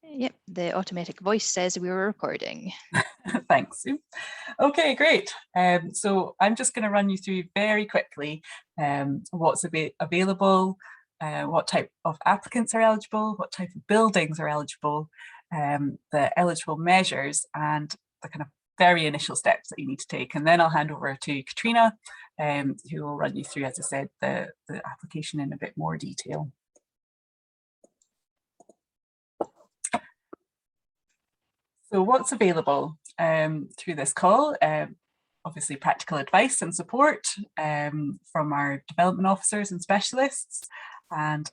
Yep, the automatic voice says we were recording. Thanks, Sue. Okay, great. So I'm just going to run you through very quickly what's available, what type of applicants are eligible, what type of buildings are eligible, the eligible measures, and the kind of very initial steps that you need to take. And then I'll hand over to Katrina, who will run you through, as I said, the application in a bit more detail. So what's available through this call? Obviously practical advice and support from our development officers and specialists, and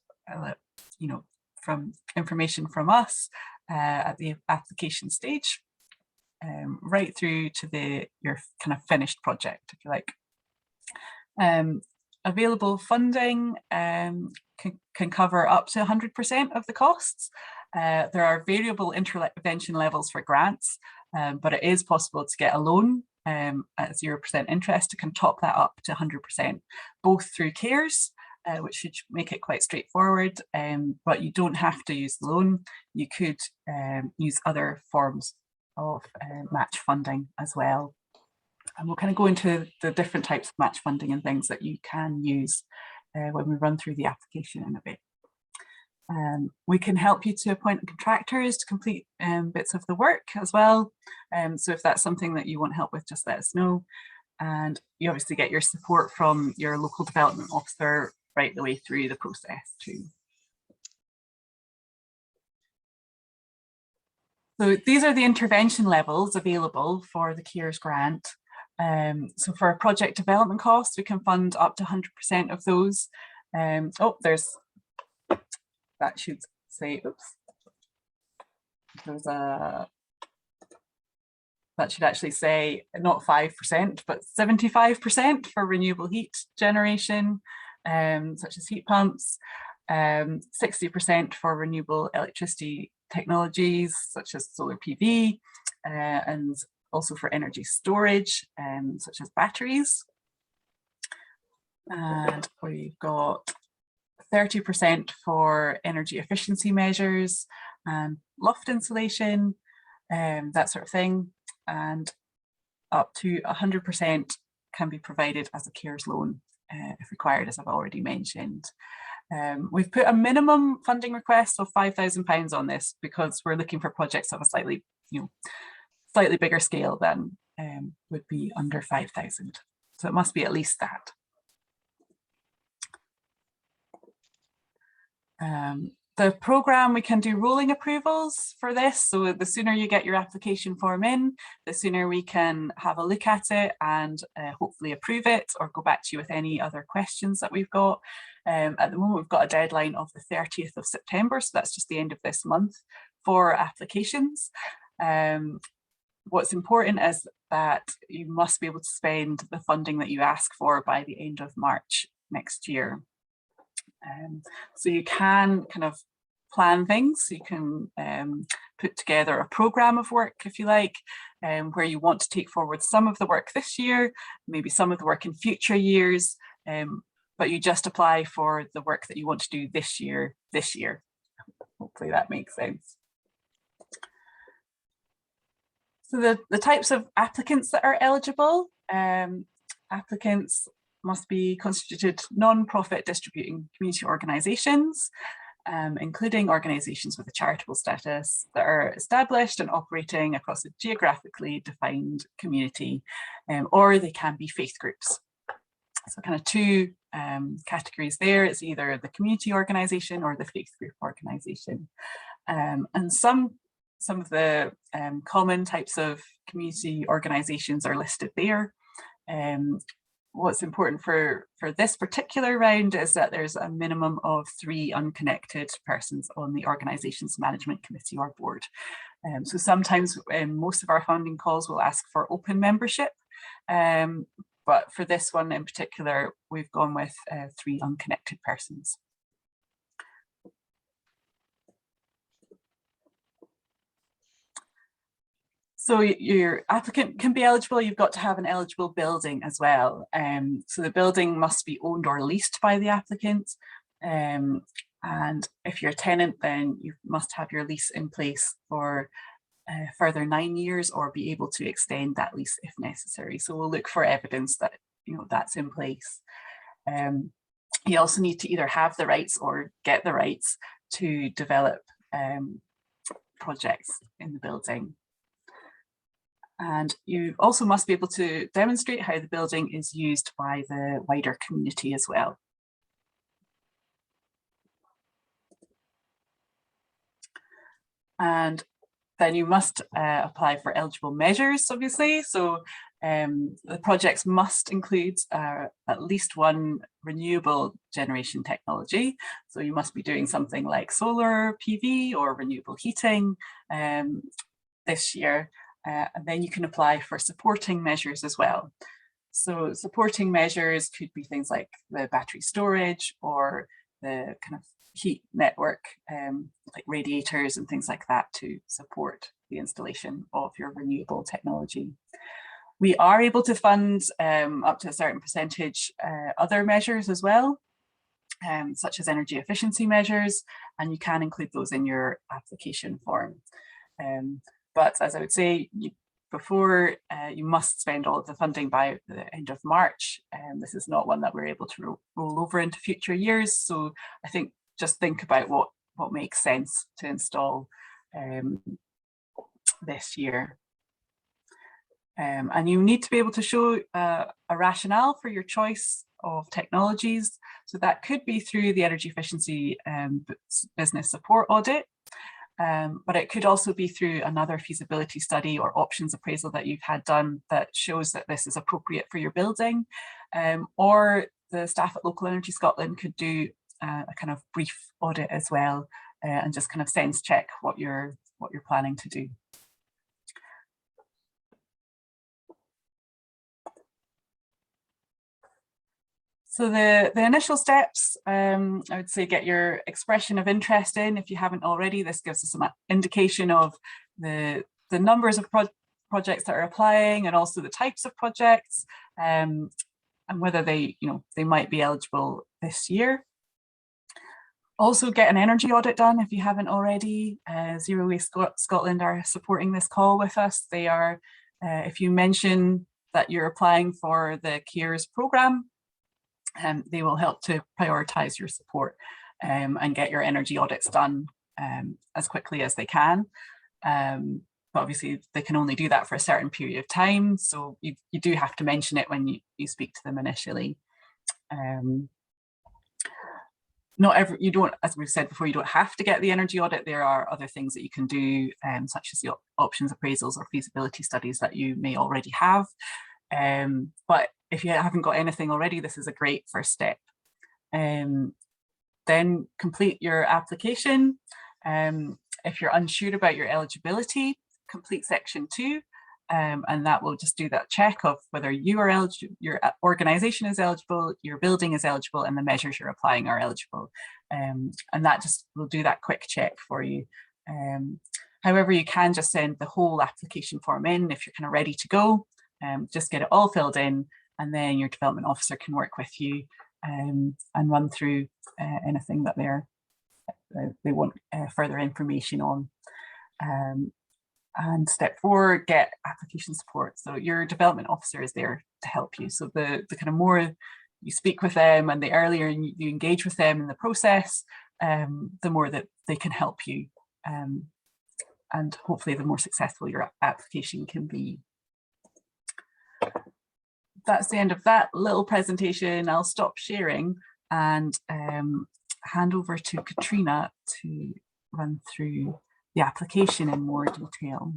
from information from us at the application stage, right through to your kind of finished project, if you like. Available funding can cover up to 100% of the costs. There are variable intervention levels for grants, but it is possible to get a loan at 0% interest. It can top that up to 100%, both through CARES, which should make it quite straightforward, but you don't have to use the loan. You could use other forms of match funding as well. And we'll kind of go into the different types of match funding and things that you can use when we run through the application in a bit. We can help you to appoint contractors to complete bits of the work as well. So if that's something that you want help with, just let us know. And you obviously get your support from your local development officer right the way through the process too. So these are the intervention levels available for the CARES grant. So for project development costs, we can fund up to 100% of those. That should say, oops, that should actually say not 5%, but 75% for renewable heat generation, such as heat pumps, 60% for renewable electricity technologies, such as solar PV, and also for energy storage, such as batteries. And we've got 30% for energy efficiency measures and loft insulation, that sort of thing. And up to 100% can be provided as a CARES loan if required, as I've already mentioned. We've put a minimum funding request of £5,000 on this because we're looking for projects of a slightly bigger scale than would be under 5,000. So it must be at least that. The programme, we can do rolling approvals for this. So the sooner you get your application form in, the sooner we can have a look at it and hopefully approve it or go back to you with any other questions that we've got. At the moment, we've got a deadline of the 30th of September. So that's just the end of this month for applications. What's important is that you must be able to spend the funding that you ask for by the end of March next year. So you can kind of plan things. You can put together a programme of work, if you like, where you want to take forward some of the work this year, maybe some of the work in future years, but you just apply for the work that you want to do this year. Hopefully that makes sense. So the types of applicants that are eligible, applicants must be constituted non-profit distributing community organisations, including organisations with a charitable status that are established and operating across a geographically defined community, or they can be faith groups. So kind of two categories there. It's either the community organisation or the faith group organisation. And some of the common types of community organisations are listed there. What's important for this particular round is that there's a minimum of 3 unconnected persons on the organisation's management committee or board. So sometimes most of our funding calls will ask for open membership, but for this one in particular, we've gone with 3 unconnected persons. So your applicant can be eligible, you've got to have an eligible building as well. So the building must be owned or leased by the applicant. And if you're a tenant, then you must have your lease in place for further 9 years or be able to extend that lease if necessary. So we'll look for evidence that that's in place. You also need to either have the rights or get the rights to develop projects in the building. And you also must be able to demonstrate how the building is used by the wider community as well. And then you must apply for eligible measures, obviously. So the projects must include at least one renewable generation technology. So you must be doing something like solar PV or renewable heating this year. And then you can apply for supporting measures as well. So supporting measures could be things like the battery storage or the kind of heat network, like radiators and things like that to support the installation of your renewable technology. We are able to fund up to a certain percentage other measures as well, such as energy efficiency measures, and you can include those in your application form. But as I would say, before you must spend all of the funding by the end of March. This is not one that we're able to roll over into future years. So I think just think about what makes sense to install this year. And you need to be able to show a rationale for your choice of technologies. So that could be through the energy efficiency business support audit. But it could also be through another feasibility study or options appraisal that you've had done that shows that this is appropriate for your building. Or the staff at Local Energy Scotland could do a kind of brief audit as well and just kind of sense check what you're planning to do. So the initial steps, I would say get your expression of interest in if you haven't already. This gives us some indication of the numbers of projects that are applying and also the types of projects and whether they might be eligible this year. Also get an energy audit done if you haven't already. Zero Waste Scotland are supporting this call with us. They are, if you mention that you're applying for the CARES programme, they will help to prioritise your support and get your energy audits done as quickly as they can. But obviously they can only do that for a certain period of time. So you do have to mention it when you speak to them initially. You don't, as we've said before, you don't have to get the energy audit. There are other things that you can do, such as the options appraisals or feasibility studies that you may already have. But if you haven't got anything already, this is a great first step. Then complete your application. If you're unsure about your eligibility, complete section 2, and that will just do that check of whether you are eligible, your organisation is eligible, your building is eligible, and the measures you're applying are eligible. And that just will do that quick check for you. However, you can just send the whole application form in if you're kind of ready to go. Just get it all filled in, and then your development officer can work with you and run through anything that they want further information on. And step 4, get application support. So your development officer is there to help you. So the kind of more you speak with them and the earlier you engage with them in the process, the more that they can help you. And hopefully the more successful your application can be. That's the end of that little presentation. I'll stop sharing and hand over to Katrina to run through the application in more detail.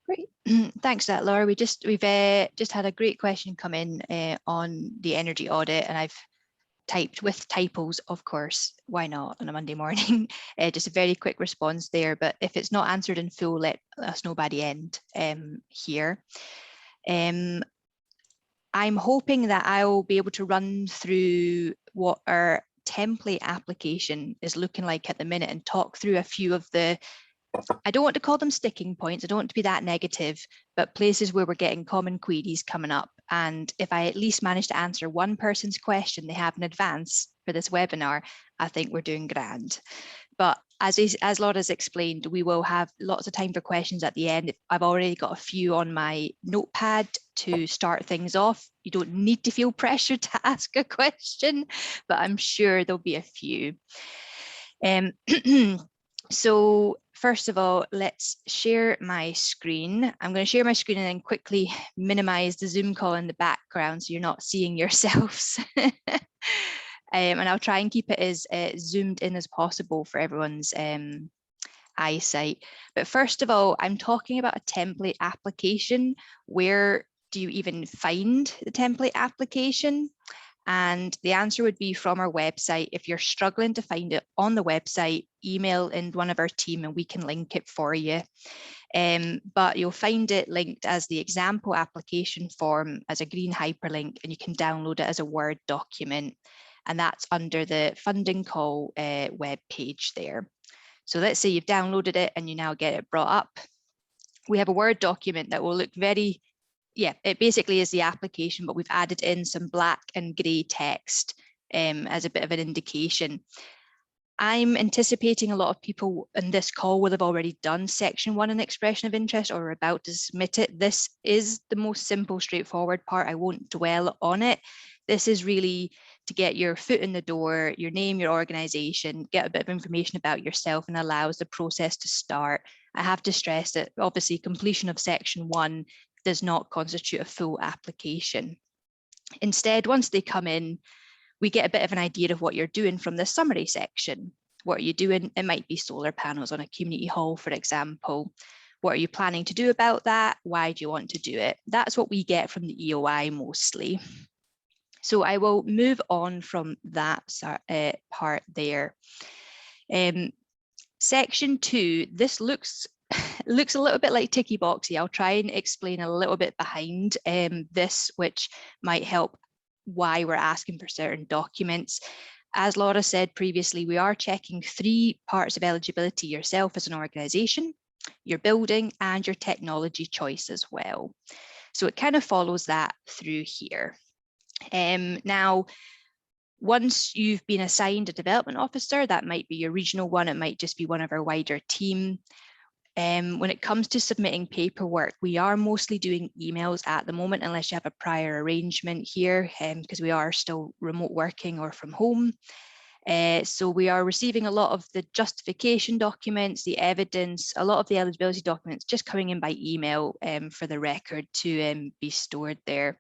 Great, thanks for that, Laura. We've just had a great question come in on the energy audit, and I've typed with typos, of course, why not on a Monday morning. Just a very quick response there, but if it's not answered in full, let us know by the end here. I'm hoping that I'll be able to run through what our template application is looking like at the minute and talk through a few of the I don't want to call them sticking points. I don't want to be that negative, but places where we're getting common queries coming up. And if I at least manage to answer one person's question they have in advance for this webinar, I think we're doing grand. But as Laura's explained, we will have lots of time for questions at the end. I've already got a few on my notepad to start things off. You don't need to feel pressured to ask a question, but I'm sure there'll be a few. So first of all, let's share my screen. I'm going to share my screen and then quickly minimize the Zoom call in the background so you're not seeing yourselves. And I'll try and keep it as zoomed in as possible for everyone's eyesight. But first of all, I'm talking about a template application. Where do you even find the template application? And the answer would be from our website. If you're struggling to find it on the website, email in one of our team and we can link it for you. But you'll find it linked as the example application form as a green hyperlink, and you can download it as a Word document. And that's under the funding call web page there. So let's say you've downloaded it and you now get it brought up. We have a Word document that will look very, it basically is the application, but we've added in some black and grey text as a bit of an indication. I'm anticipating a lot of people in this call will have already done section 1 in expression of interest or are about to submit it. This is the most simple, straightforward part. I won't dwell on it. This is really to get your foot in the door, your name, your organization, get a bit of information about yourself, and allows the process to start. I have to stress that obviously completion of section 1 does not constitute a full application. Instead, once they come in, we get a bit of an idea of what you're doing from the summary section. What are you doing? It might be solar panels on a community hall, for example. What are you planning to do about that? Why do you want to do it? That's what we get from the EOI mostly. So I will move on from that part there. Section 2, this looks a little bit like ticky boxy. I'll try and explain a little bit behind this, which might help why we're asking for certain documents. As Laura said previously, we are checking 3 parts of eligibility: yourself as an organisation, your building, and your technology choice as well. So it kind of follows that through here. Now, once you've been assigned a development officer, that might be your regional one, it might just be one of our wider team. When it comes to submitting paperwork, we are mostly doing emails at the moment, unless you have a prior arrangement here, because we are still remote working or from home. So we are receiving a lot of the justification documents, the evidence, a lot of the eligibility documents just coming in by email for the record to be stored there.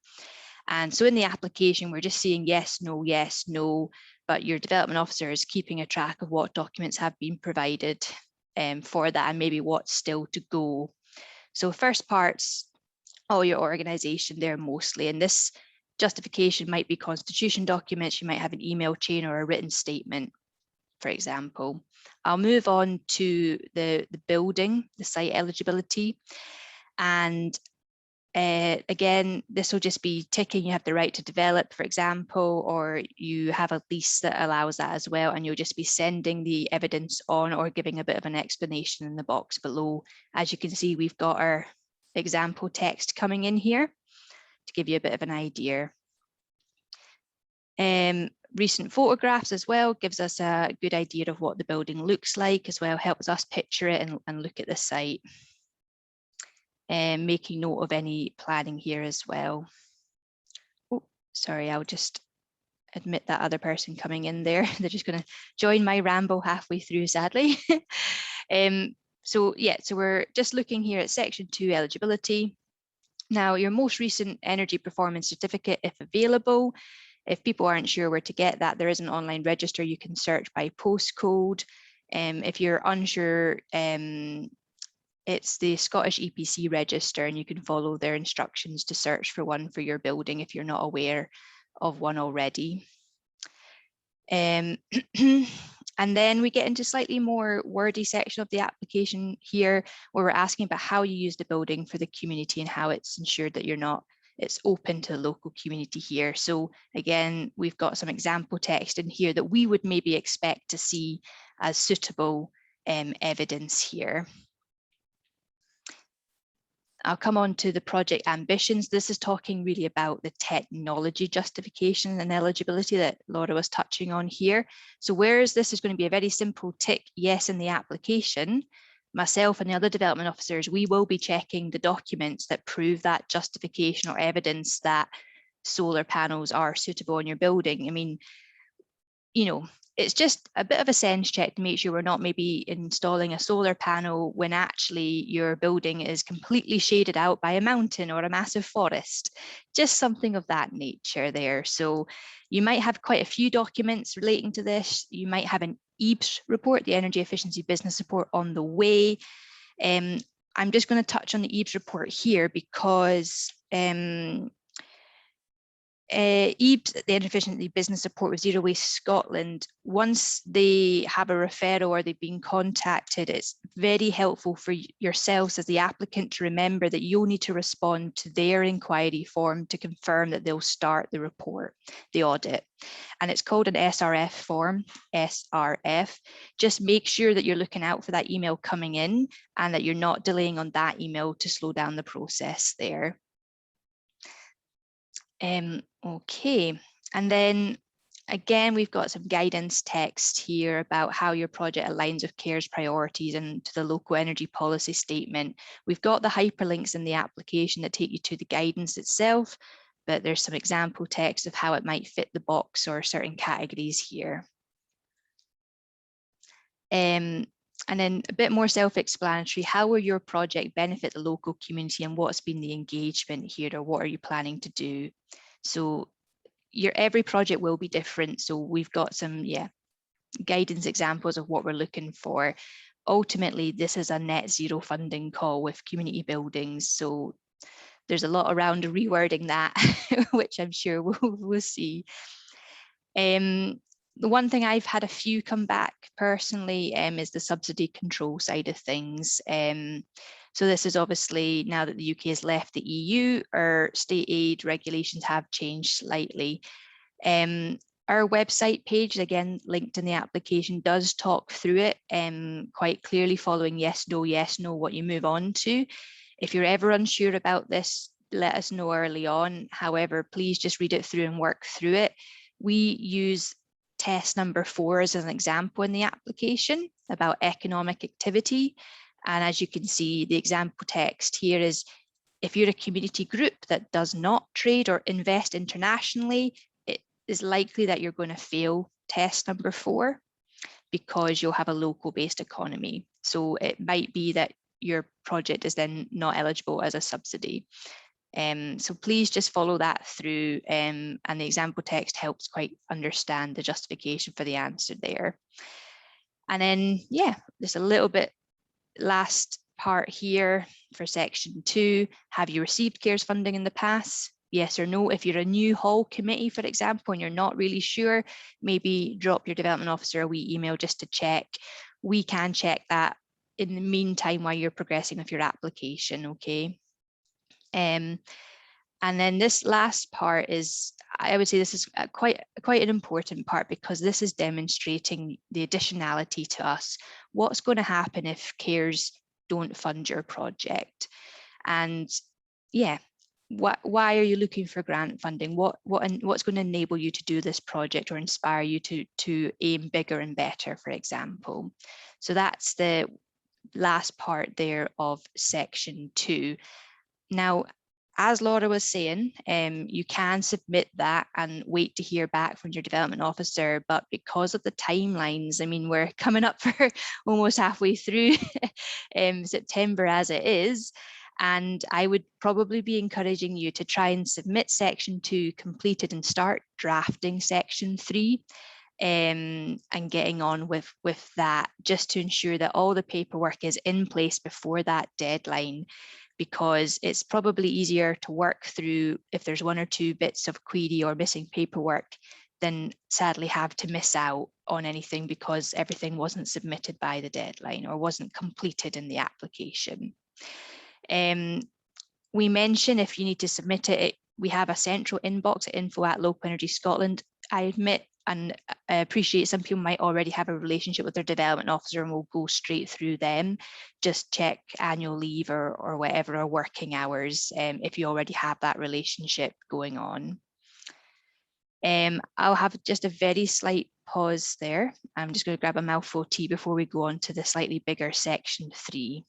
And so in the application, we're just seeing yes, no, but your development officer is keeping a track of what documents have been provided for that and maybe what's still to go. So first part's all your organisation there mostly, and this justification might be constitution documents. You might have an email chain or a written statement, for example. I'll move on to the building, the site eligibility. And again, this will just be ticking you have the right to develop, for example, or you have a lease that allows that as well, and you'll just be sending the evidence on or giving a bit of an explanation in the box below. As you can see, we've got our example text coming in here to give you a bit of an idea. Recent photographs as well gives us a good idea of what the building looks like as well, helps us picture it and look at the site. Making note of any planning here as well. Oh, sorry, I'll just admit that other person coming in there. They're just going to join my ramble halfway through, sadly. So we're just looking here at section 2 eligibility. Now, your most recent energy performance certificate, if available. If people aren't sure where to get that, there is an online register. You can search by postcode. If you're unsure, it's the Scottish EPC register, and you can follow their instructions to search for one for your building if you're not aware of one already. And then we get into slightly more wordy section of the application here, where we're asking about how you use the building for the community and how it's ensured that it's open to the local community here. So again, we've got some example text in here that we would maybe expect to see as suitable evidence here. I'll come on to the project ambitions. This is talking really about the technology justification and eligibility that Laura was touching on here. So whereas this is going to be a very simple tick yes in the application, myself and the other development officers, we will be checking the documents that prove that justification or evidence that solar panels are suitable on your building. I mean, you know, it's just a bit of a sense check to make sure we're not maybe installing a solar panel when actually your building is completely shaded out by a mountain or a massive forest, just something of that nature there. So you might have quite a few documents relating to this. You might have an EBS report, the Energy Efficiency Business Report, on the way. I'm just going to touch on the EBS report here because EBS, the Energy Efficiency Business Support with Zero Waste Scotland, once they have a referral or they've been contacted, it's very helpful for yourselves as the applicant to remember that you'll need to respond to their inquiry form to confirm that they'll start the report, the audit. And it's called an SRF form, SRF. Just make sure that you're looking out for that email coming in and that you're not delaying on that email to slow down the process there. Okay, and then again, we've got some guidance text here about how your project aligns with CARE's priorities and to the local energy policy statement. We've got the hyperlinks in the application that take you to the guidance itself, but there's some example text of how it might fit the box or certain categories here. And then a bit more self-explanatory, how will your project benefit the local community and what's been the engagement here, or what are you planning to do? So every project will be different. So we've got some guidance examples of what we're looking for. Ultimately, this is a net zero funding call with community buildings. So there's a lot around rewording that, which I'm sure we'll see. The one thing I've had a few come back personally is the subsidy control side of things. So this is obviously now that the UK has left the EU, our state aid regulations have changed slightly. Our website page, again, linked in the application, does talk through it quite clearly, following yes, no, what you move on to. If you're ever unsure about this, let us know early on. However, please just read it through and work through it. We use test number 4 as an example in the application about economic activity. And as you can see, the example text here is, if you're a community group that does not trade or invest internationally, it is likely that you're going to fail test number 4 because you'll have a local based economy. So it might be that your project is then not eligible as a subsidy. So please just follow that through, and the example text helps quite understand the justification for the answer there. And then, there's a little bit last part here for section 2. Have you received CARES funding in the past? Yes or no. If you're a new hall committee, for example, and you're not really sure, maybe drop your development officer a wee email just to check. We can check that in the meantime while you're progressing with your application, okay? And then this last part is, I would say this is quite an important part, because this is demonstrating the additionality to us. What's going to happen if CARES don't fund your project? And why are you looking for grant funding? What's going to enable you to do this project or inspire you to aim bigger and better, for example? So that's the last part there of section 2. Now, as Laura was saying, you can submit that and wait to hear back from your development officer, but because of the timelines, I mean, we're coming up for almost halfway through September as it is, and I would probably be encouraging you to try and submit section 2 completed and start drafting section 3. And getting on with that, just to ensure that all the paperwork is in place before that deadline, because it's probably easier to work through if there's 1 or 2 bits of query or missing paperwork than sadly have to miss out on anything because everything wasn't submitted by the deadline or wasn't completed in the application. We mentioned if you need to submit it, we have a central inbox at info@localenergy.scot. I admit and I appreciate some people might already have a relationship with their development officer and will go straight through them. Just check annual leave or whatever, or working hours, if you already have that relationship going on. I'll have just a very slight pause there. I'm just going to grab a mouthful of tea before we go on to the slightly bigger section 3.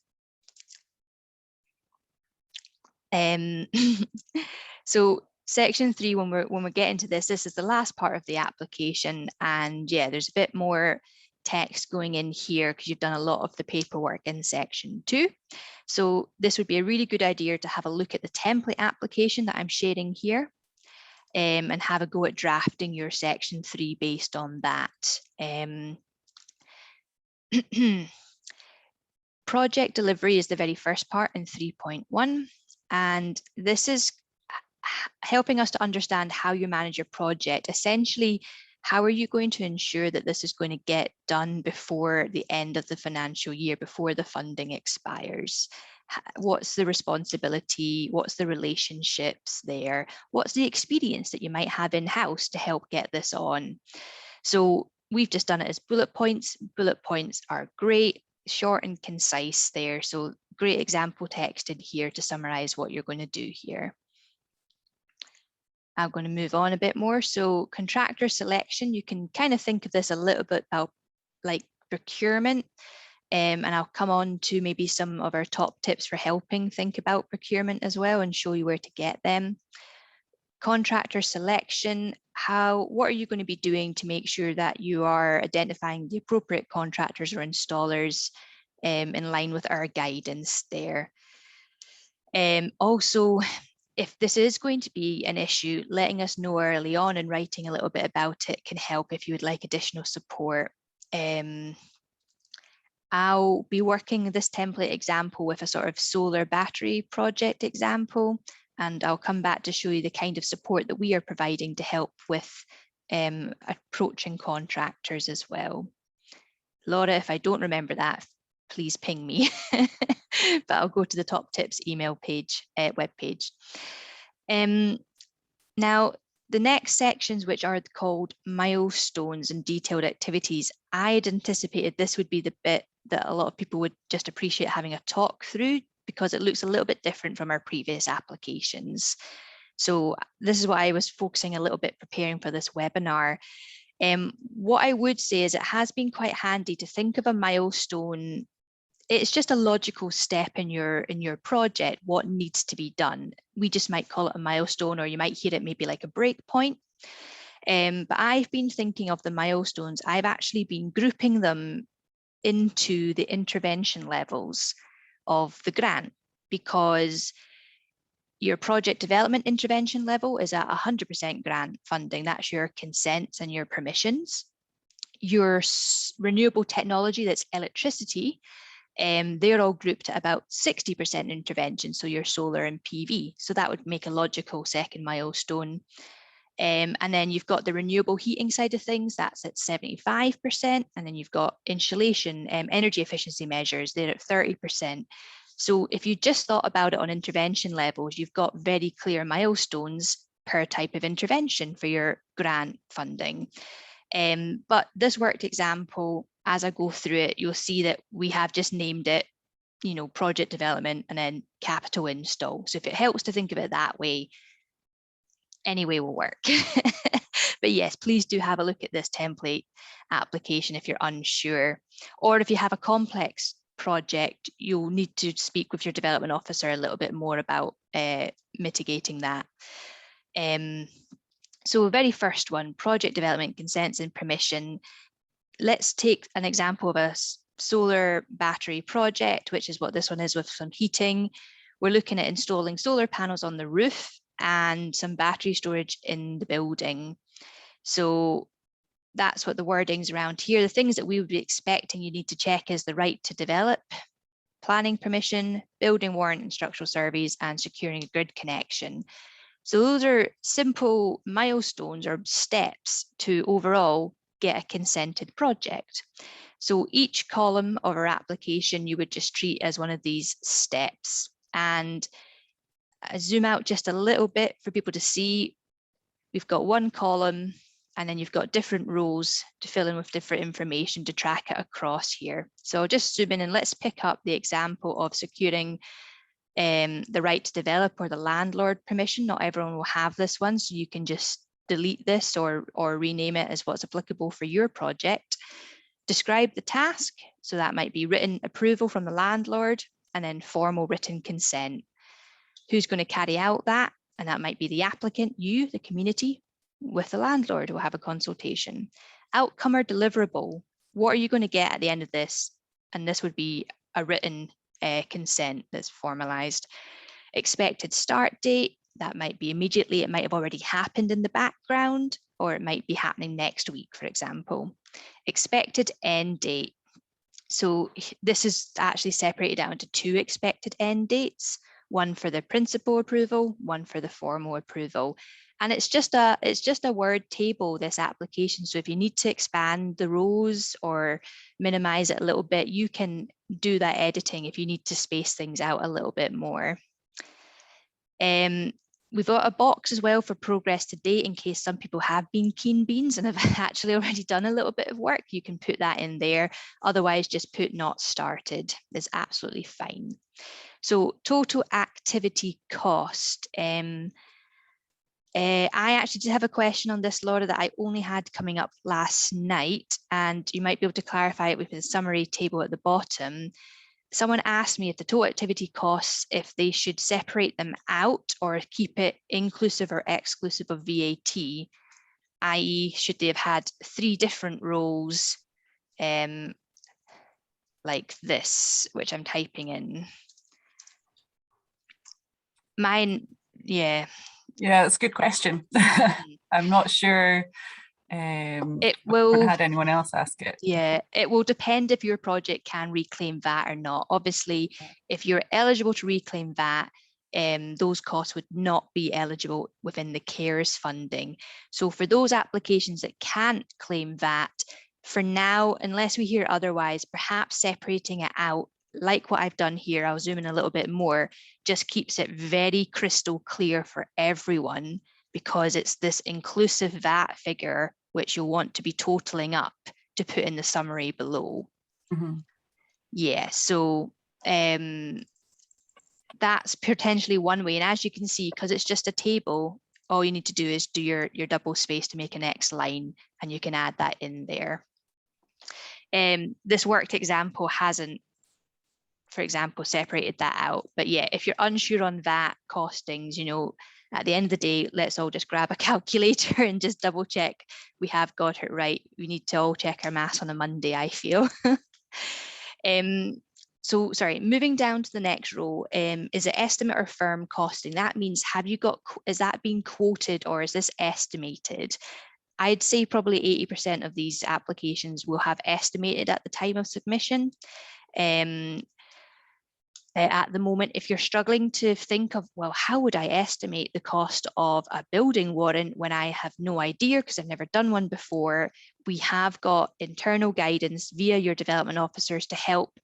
So section 3, when we're getting to this is the last part of the application, and yeah, there's a bit more text going in here because you've done a lot of the paperwork in section 2. So this would be a really good idea to have a look at the template application that I'm sharing here, and have a go at drafting your section 3 based on that. Project delivery is the very first part in 3.1, and this is helping us to understand how you manage your project. Essentially, how are you going to ensure that this is going to get done before the end of the financial year, before the funding expires? What's the responsibility? What's the relationships there? What's the experience that you might have in-house to help get this on? So we've just done it as bullet points. Bullet points are great, short and concise there. So great example text in here to summarize what you're going to do here. I'm going to move on a bit more. So contractor selection, you can kind of think of this a little bit about like procurement. And I'll come on to maybe some of our top tips for helping think about procurement as well and show you where to get them. Contractor selection, what are you going to be doing to make sure that you are identifying the appropriate contractors or installers in line with our guidance there. Also, if this is going to be an issue, letting us know early on and writing a little bit about it can help if you would like additional support. I'll be working this template example with a sort of solar battery project example, and I'll come back to show you the kind of support that we are providing to help with approaching contractors as well. Laura, if I don't remember that, please ping me, but I'll go to the top tips email page, webpage. Now, the next sections, which are called milestones and detailed activities, I'd anticipated this would be the bit that a lot of people would just appreciate having a talk through because it looks a little bit different from our previous applications. So this is what I was focusing a little bit preparing for this webinar. What I would say is it has been quite handy to think of a milestone. It's just a logical step in your project, what needs to be done. We just might call it a milestone, or you might hear it maybe like a break point. But I've been thinking of the milestones. I've actually been grouping them into the intervention levels of the grant, because your project development intervention level is at 100% grant funding. That's your consents and your permissions. Your renewable technology, that's electricity, they're all grouped at about 60% intervention, so your solar and PV. So that would make a logical second milestone. And then you've got the renewable heating side of things, that's at 75%. And then you've got insulation, energy efficiency measures, they're at 30%. So if you just thought about it on intervention levels, you've got very clear milestones per type of intervention for your grant funding. But this worked example, as I go through it, you'll see that we have just named it, project development and then capital install. So if it helps to think of it that way, any way will work. But yes, please do have a look at this template application if you're unsure, or if you have a complex project, you'll need to speak with your development officer a little bit more about mitigating that. So very first one, project development, consents and permission. Let's take an example of a solar battery project, which is what this one is with some heating. We're looking at installing solar panels on the roof and some battery storage in the building. So that's what the wording's around here. The things that we would be expecting you need to check is the right to develop, planning permission, building warrant and structural surveys, and securing a grid connection. So those are simple milestones or steps to overall get a consented project. So each column of our application you would just treat as one of these steps. And I zoom out just a little bit for people to see. We've got one column and then you've got different rows to fill in with different information to track it across here. So I'll just zoom in and let's pick up the example of securing the right to develop or the landlord permission. Not everyone will have this one, so you can just delete this or rename it as what's applicable for your project. Describe the task, so that might be written approval from the landlord and then formal written consent. Who's going to carry out that? And that might be the applicant, you, the community, with the landlord will have a consultation. Outcome or deliverable, what are you going to get at the end of this? And this would be a written consent that's formalized. Expected start date, that might be immediately, it might have already happened in the background, or it might be happening next week, for example. Expected end date. So this is actually separated out into two expected end dates, one for the principal approval, one for the formal approval. And it's just a word table, this application. So if you need to expand the rows or minimize it a little bit, you can do that editing if you need to space things out a little bit more. We've got a box as well for progress to date in case some people have been keen beans and have actually already done a little bit of work. You can put that in there. Otherwise, just put not started is absolutely fine. So total activity cost. I actually did have a question on this, Laura, that I only had coming up last night, and you might be able to clarify it with the summary table at the bottom. Someone asked me if the total activity costs, if they should separate them out or keep it inclusive or exclusive of VAT, i.e. should they have had 3 different rows like this, which I'm typing in. Mine, yeah. Yeah, that's a good question. I'm not sure. It will. I haven't had anyone else ask it. Yeah, it will depend if your project can reclaim VAT or not. Obviously, if you're eligible to reclaim VAT, those costs would not be eligible within the CARES funding. So for those applications that can't claim VAT, for now, unless we hear otherwise, perhaps separating it out, like what I've done here, I'll zoom in a little bit more, just keeps it very crystal clear for everyone, because it's this inclusive VAT figure which you'll want to be totaling up to put in the summary below. Mm-hmm. Yeah, so that's potentially one way. And as you can see, because it's just a table, all you need to do is do your double space to make an X line, and you can add that in there. This worked example hasn't, for example, separated that out. But yeah, if you're unsure on VAT costings, you know, at the end of the day, let's all just grab a calculator and just double check we have got it right. We need to all check our maths on a Monday, I feel. So sorry, moving down to the next row, is it estimate or firm costing? That means, have you got, is that being quoted or is this estimated? I'd say probably 80% of these applications will have estimated at the time of submission. At the moment, if you're struggling to think of, well, how would I estimate the cost of a building warrant when I have no idea because I've never done one before, we have got internal guidance via your development officers to help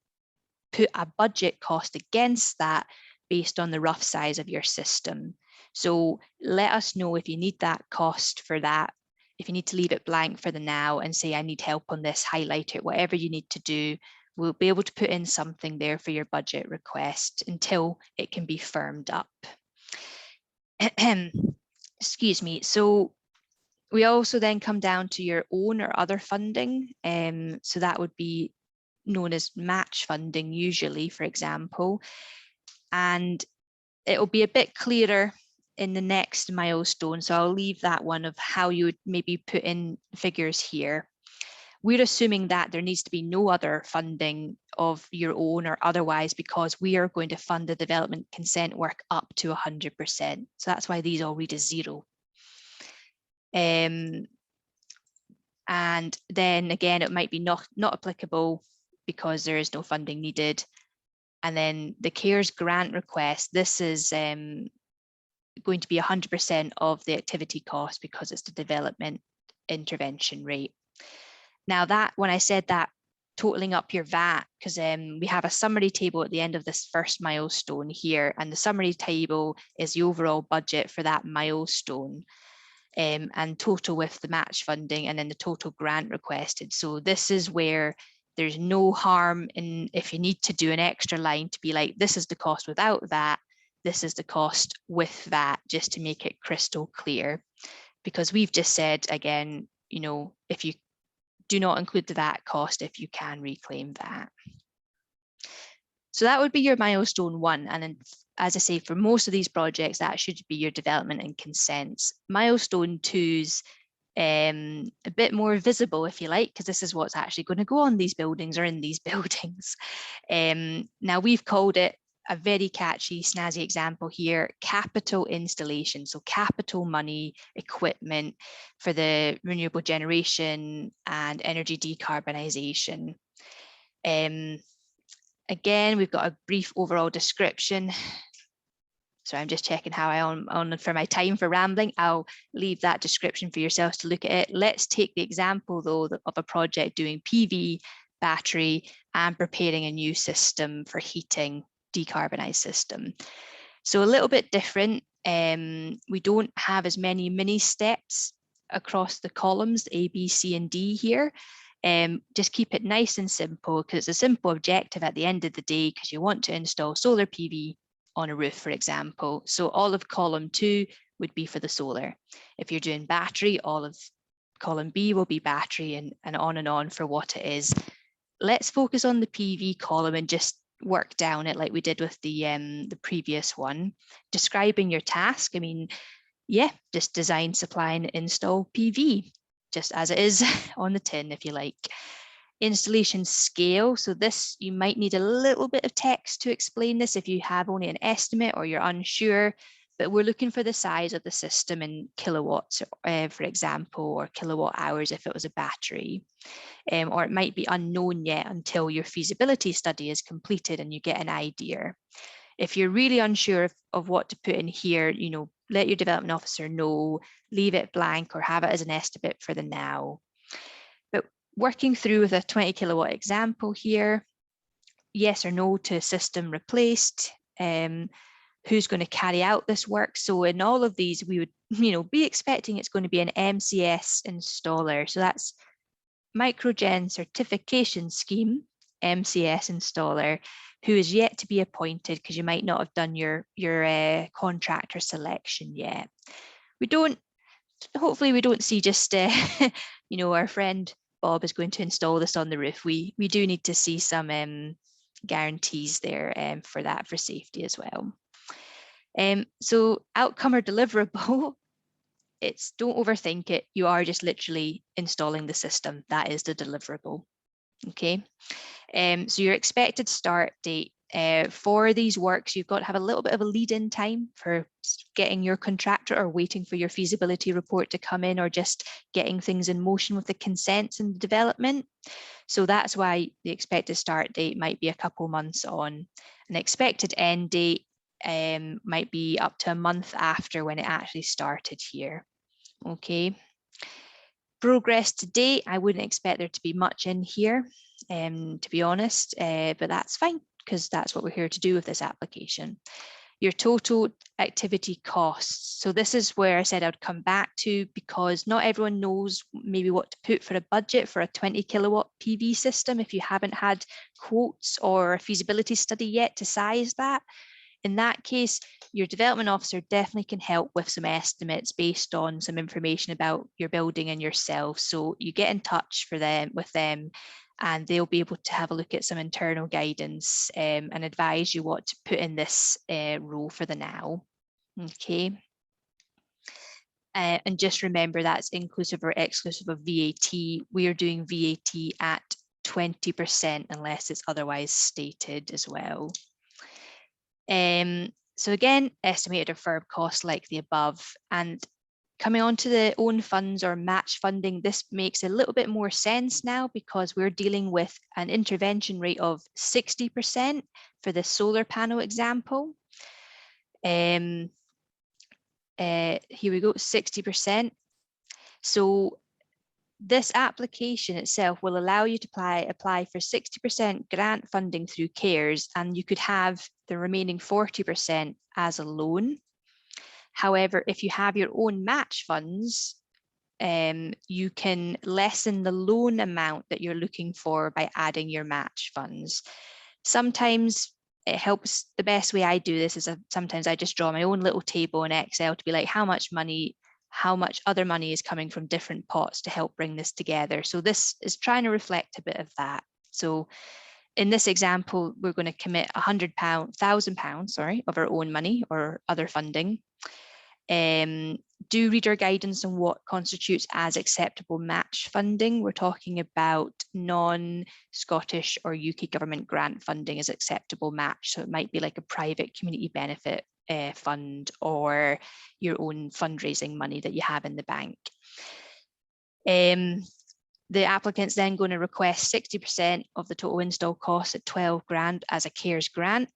put a budget cost against that based on the rough size of your system. So let us know if you need that cost for that. If you need to leave it blank for the now and say, I need help on this, highlight it, whatever you need to do. We'll be able to put in something there for your budget request until it can be firmed up. Excuse me. So we also then come down to your own or other funding. So that would be known as match funding usually, for example. And it'll be a bit clearer in the next milestone. So I'll leave that one of how you would maybe put in figures here. We're assuming that there needs to be no other funding of your own or otherwise, because we are going to fund the development consent work up to 100%. So that's why these all read as 0. And then again, it might be not applicable because there is no funding needed. And then the CARES grant request, this is going to be 100% of the activity cost because it's the development intervention rate. Now that, when I said that, totaling up your VAT, because we have a summary table at the end of this first milestone here, and the summary table is the overall budget for that milestone. and total with the match funding, and then the total grant requested. So this is where there's no harm in, if you need to do an extra line, to be like, this is the cost without that, this is the cost with that, just to make it crystal clear. Because we've just said, again, you know, if you do not include the VAT cost, if you can reclaim that. So that would be your milestone 1. And then, as I say, for most of these projects, that should be your development and consents. Milestone 2's a bit more visible, if you like, because this is what's actually going to go on these buildings or in these buildings. Now we've called it a very catchy, snazzy example here, capital installation. So capital money, equipment for the renewable generation and energy decarbonisation. Again, we've got a brief overall description. So I'm just checking how I on for my time for rambling. I'll leave that description for yourselves to look at it. Let's take the example though of a project doing PV, battery, and preparing a new system for heating, decarbonised system. So a little bit different. We don't have as many mini steps across the columns, A, B, C, and D here. Just keep it nice and simple, because it's a simple objective at the end of the day, because you want to install solar PV on a roof, for example. So all of column 2 would be for the solar. If you're doing battery, all of column B will be battery, and on for what it is. Let's focus on the PV column and just work down it like we did with the previous one. Describing your task, I mean, yeah, just design, supply, and install PV, just as it is on the tin, if you like. Installation scale, so this, you might need a little bit of text to explain this if you have only an estimate or you're unsure, but we're looking for the size of the system in kilowatts, for example, or kilowatt hours if it was a battery. Or it might be unknown yet until your feasibility study is completed and you get an idea. If you're really unsure of what to put in here, you know, let your development officer know, leave it blank or have it as an estimate for the now. But working through with a 20 kilowatt example here, yes or no to system replaced, who's going to carry out this work. So in all of these, we would, you know, be expecting it's going to be an MCS installer. So that's Microgen Certification Scheme, MCS installer, who is yet to be appointed, because you might not have done your contractor selection yet. We don't, hopefully we don't see just, you know, our friend Bob is going to install this on the roof. We do need to see some guarantees there for that, for safety as well. So outcome or deliverable, it's, don't overthink it. You are just literally installing the system. That is the deliverable. Okay. So your expected start date for these works, you've got to have a little bit of a lead-in time for getting your contractor or waiting for your feasibility report to come in, or just getting things in motion with the consents and the development. So that's why the expected start date might be a couple months on. An expected end date might be up to a month after when it actually started here. Okay. Progress to date, I wouldn't expect there to be much in here, to be honest, but that's fine, because that's what we're here to do with this application. Your total activity costs. So this is where I said I'd come back to, because not everyone knows maybe what to put for a budget for a 20 kilowatt PV system if you haven't had quotes or a feasibility study yet to size that. In that case, your development officer definitely can help with some estimates based on some information about your building and yourself. So you get in touch with them, and they'll be able to have a look at some internal guidance and advise you what to put in this role for the now. Okay. And just remember, that's inclusive or exclusive of VAT. We are doing VAT at 20% unless it's otherwise stated as well. So again, estimated or firm costs like the above. And coming on to the own funds or match funding, this makes a little bit more sense now, because we're dealing with an intervention rate of 60% for the solar panel example. Here we go, 60%. So this application itself will allow you to apply for 60% grant funding through CARES, and you could have the remaining 40% as a loan. However, if you have your own match funds, you can lessen the loan amount that you're looking for by adding your match funds. Sometimes it helps. The best way I do this is sometimes I just draw my own little table in Excel to be like, how much other money is coming from different pots to help bring this together. So this is trying to reflect a bit of that. So in this example, we're going to commit £1,000 of our own money or other funding. Do read our guidance on what constitutes as acceptable match funding. We're talking about non-Scottish or UK government grant funding as acceptable match. So it might be like a private community benefit fund or your own fundraising money that you have in the bank. The applicant's then going to request 60% of the total install cost at 12 grand as a CARES grant.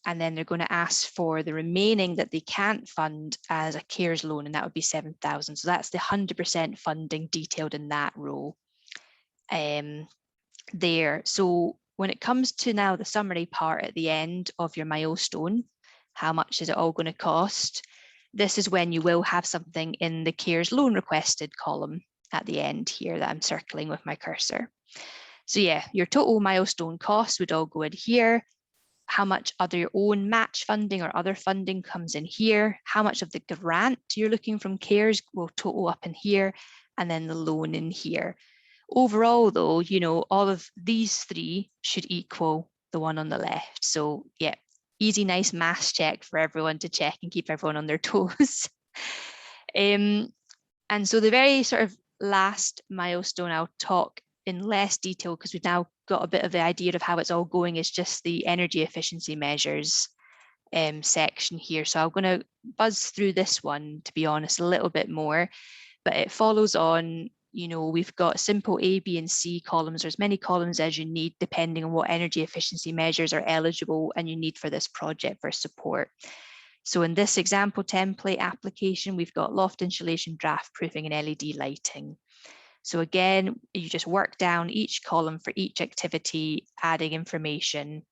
And then they're going to ask for the remaining that they can't fund as a CARES loan, and that would be 7,000. So that's the 100% funding detailed in that row there. So when it comes to now the summary part at the end of your milestone, how much is it all going to cost? This is when you will have something in the CARES loan requested column at the end here that I'm circling with my cursor. So yeah, your total milestone costs would all go in here. How much other own match funding or other funding comes in here, how much of the grant you're looking from CARES will total up in here, and then the loan in here. Overall though, you know, all of these three should equal the one on the left. So yeah, easy, nice maths check for everyone to check and keep everyone on their toes. And so the very sort of last milestone I'll talk in less detail because we've now got a bit of the idea of how it's all going is just the energy efficiency measures section here. So I'm going to buzz through this one, to be honest, a little bit more, but it follows on, you know, we've got simple A, B, and C columns. There's many columns as you need, depending on what energy efficiency measures are eligible and you need for this project for support. So in this example template application, we've got loft insulation, draft proofing, and LED lighting. So again, you just work down each column for each activity, adding information.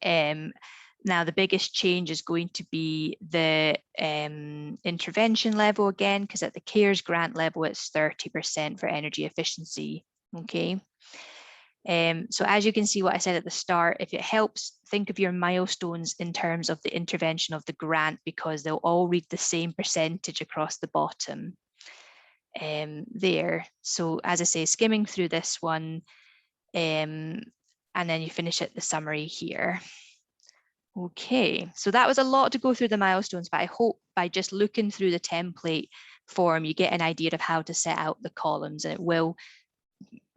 Now the biggest change is going to be the intervention level again, because at the CARES grant level, it's 30% for energy efficiency, okay? So as you can see what I said at the start, if it helps, think of your milestones in terms of the intervention of the grant, because they'll all read the same percentage across the bottom there. So as I say, skimming through this one, and then you finish at the summary here. Okay, so that was a lot to go through the milestones, but I hope by just looking through the template form, you get an idea of how to set out the columns, and it will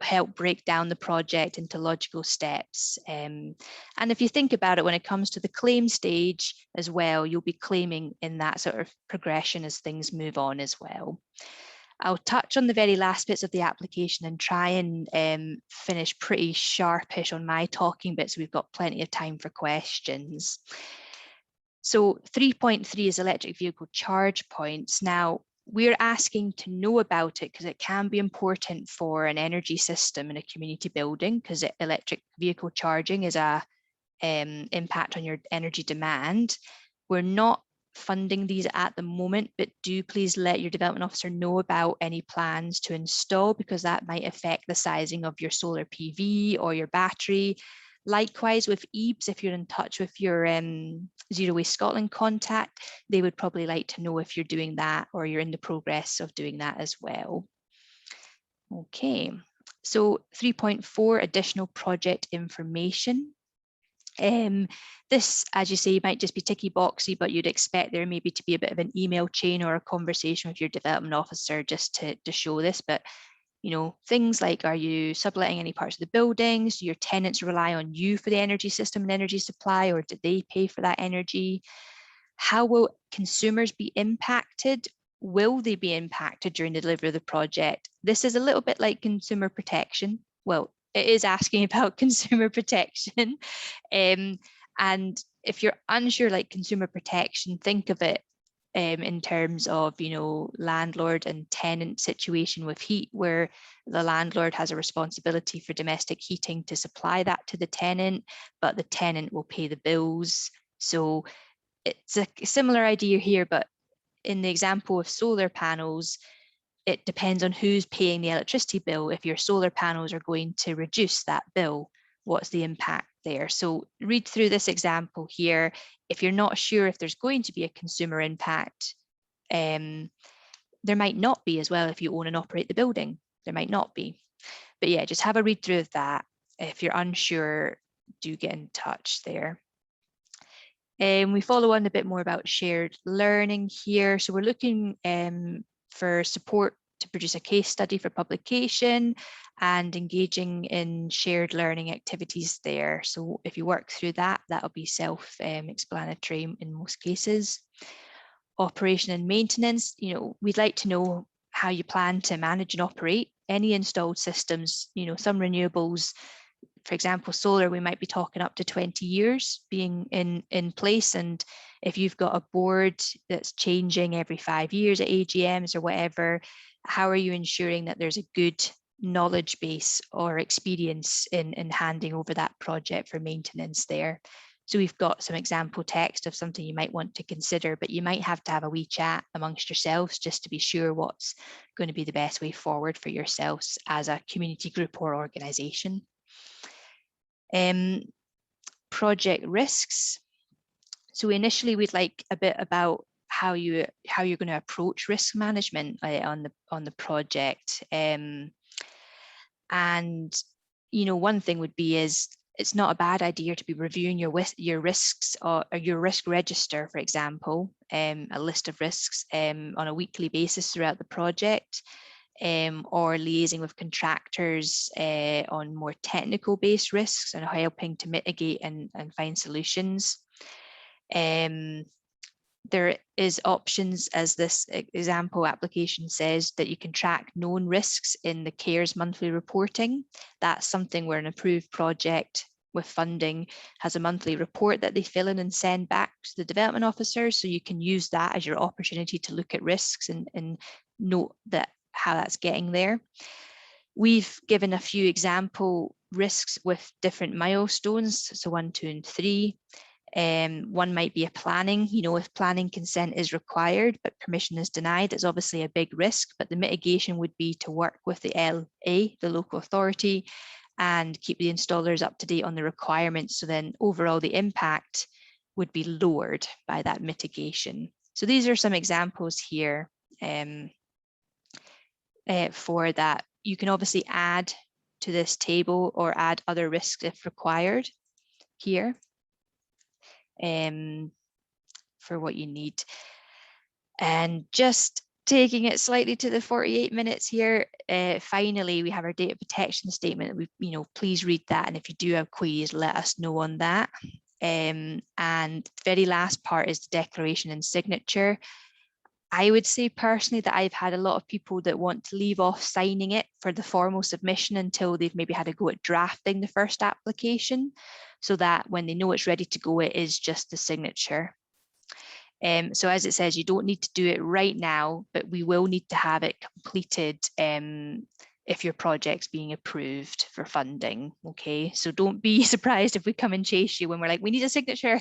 help break down the project into logical steps. And if you think about it, when it comes to the claim stage as well, you'll be claiming in that sort of progression as things move on as well. I'll touch on the very last bits of the application and try and finish pretty sharpish on my talking bits. So we've got plenty of time for questions. So 3.3 is electric vehicle charge points. Now, we're asking to know about it because it can be important for an energy system in a community building, because electric vehicle charging is a impact on your energy demand. We're not funding these at the moment, but do please let your development officer know about any plans to install, because that might affect the sizing of your solar PV or your battery. Likewise with EBS, if you're in touch with your Zero Waste Scotland contact, they would probably like to know if you're doing that or you're in the progress of doing that as well. Okay, so 3.4, additional project information. This, as you say, might just be ticky boxy, but you'd expect there maybe to be a bit of an email chain or a conversation with your development officer just to show this. But you know, things like, are you subletting any parts of the buildings? Do your tenants rely on you for the energy system and energy supply, or do they pay for that energy? How will consumers be impacted? Will they be impacted during the delivery of the project? This is a little bit like consumer protection. Well, it is asking about consumer protection. And if you're unsure, like consumer protection, think of it in terms of, you know, landlord and tenant situation with heat, where the landlord has a responsibility for domestic heating to supply that to the tenant, but the tenant will pay the bills. So it's a similar idea here, but in the example of solar panels, it depends on who's paying the electricity bill. If your solar panels are going to reduce that bill, what's the impact there? So read through this example here. If you're not sure if there's going to be a consumer impact, there might not be as well if you own and operate the building. There might not be. But yeah, just have a read through of that. If you're unsure, do get in touch there. We follow on a bit more about shared learning here. So we're looking for support to produce a case study for publication and engaging in shared learning activities there. So if you work through that, that'll be self-explanatory in most cases. Operation and maintenance, we'd like to know how you plan to manage and operate any installed systems. Some renewables, for example, solar, we might be talking up to 20 years being in place. And if you've got a board that's changing every 5 years at AGMs or whatever, how are you ensuring that there's a good knowledge base or experience in handing over that project for maintenance there? So we've got some example text of something you might want to consider, but you might have to have a wee chat amongst yourselves just to be sure what's going to be the best way forward for yourselves as a community group or organisation. Project risks. So initially we'd like a bit about how you're going to approach risk management on the project. And one thing would be is it's not a bad idea to be reviewing your risks or your risk register, for example, a list of risks on a weekly basis throughout the project. Or liaising with contractors on more technical based risks and helping to mitigate and find solutions. There is options, as this example application says, that you can track known risks in the CARES monthly reporting. That's something where an approved project with funding has a monthly report that they fill in and send back to the development officers. So you can use that as your opportunity to look at risks and note that how that's getting there. We've given a few example risks with different milestones, so 1, 2, and 3. One might be a planning, if planning consent is required, but permission is denied, that's obviously a big risk, but the mitigation would be to work with the LA, the local authority, and keep the installers up to date on the requirements. So then overall the impact would be lowered by that mitigation. So these are some examples here. For that, you can obviously add to this table or add other risks if required here for what you need. And just taking it slightly to the 48 minutes here, finally we have our data protection statement. Please read that, and if you do have queries, let us know on that. And the very last part is the declaration and signature. I would say personally that I've had a lot of people that want to leave off signing it for the formal submission until they've maybe had a go at drafting the first application, so that when they know it's ready to go, it is just the signature. So as it says, you don't need to do it right now, but we will need to have it completed if your project's being approved for funding. Okay, so don't be surprised if we come and chase you when we're like, we need a signature.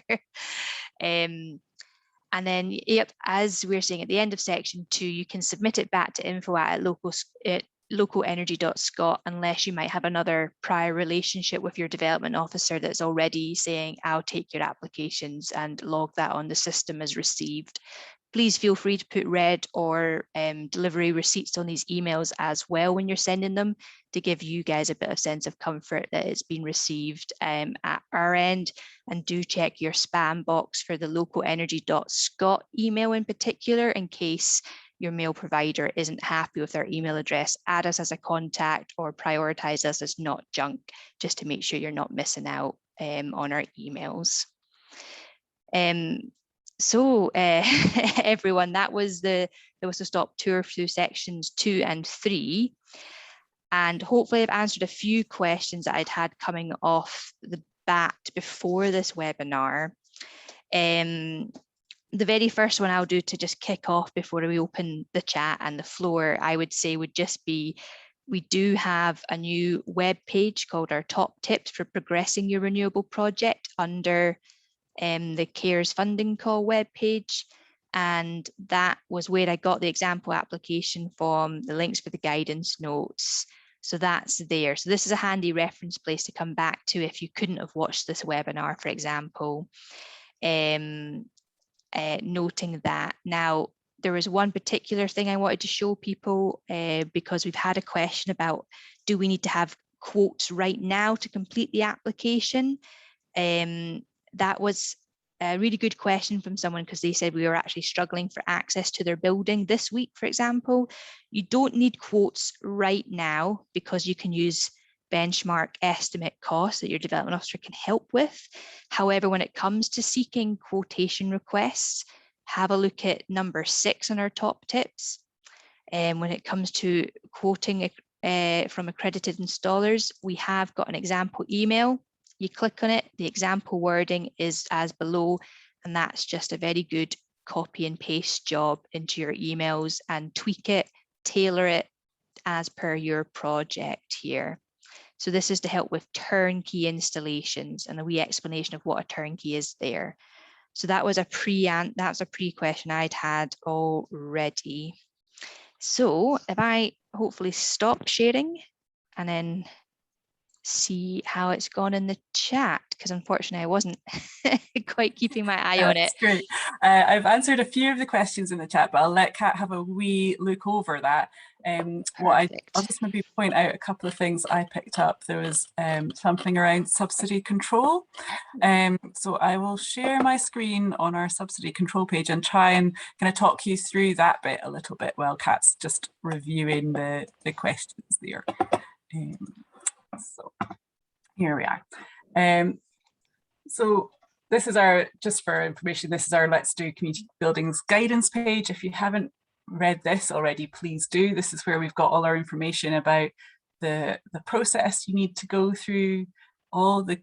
And then, yep, as we're saying at the end of section 2, you can submit it back to localenergy.scot unless you might have another prior relationship with your development officer that's already saying, I'll take your applications, and log that on the system as received. Please feel free to put red or delivery receipts on these emails as well when you're sending them, to give you guys a bit of sense of comfort that it's been received at our end. And do check your spam box for the localenergy.scot email in particular, in case your mail provider isn't happy with our email address. Add us as a contact or prioritize us as not junk, just to make sure you're not missing out on our emails. So everyone, that was the stop tour through sections 2 and 3. And hopefully I've answered a few questions that I'd had coming off the bat before this webinar. The very first one I'll do to just kick off before we open the chat and the floor, I would say, would just be, we do have a new web page called our top tips for progressing your renewable project under the CARES funding call web page. and that was where I got the example application form, the links for the guidance notes. So that's there. So this is a handy reference place to come back to if you couldn't have watched this webinar, for example, noting that. Now, there was one particular thing I wanted to show people because we've had a question about, do we need to have quotes right now to complete the application? That was a really good question from someone, because they said we were actually struggling for access to their building this week, for example. You don't need quotes right now because you can use benchmark estimate costs that your development officer can help with. However, when it comes to seeking quotation requests, have a look at number 6 on our top tips. And when it comes to quoting from accredited installers, we have got an example email. You click on it, the example wording is as below, and that's just a very good copy and paste job into your emails and tweak it, tailor it as per your project here. So this is to help with turnkey installations and a wee explanation of what a turnkey is there. So that was a pre-question I'd had already. So if I hopefully stop sharing and then see how it's gone in the chat, because unfortunately I wasn't quite keeping my eye on it. That's great. I've answered a few of the questions in the chat, but I'll let Kat have a wee look over that. I'll just maybe point out a couple of things I picked up. There was something around subsidy control. So I will share my screen on our subsidy control page and try and kind of talk you through that bit a little bit while Kat's just reviewing the questions there. So here we are. So this is our, just for information, this is our Let's Do Community Buildings guidance page. If you haven't read this already, please do. This is where we've got all our information about the process you need to go through, all the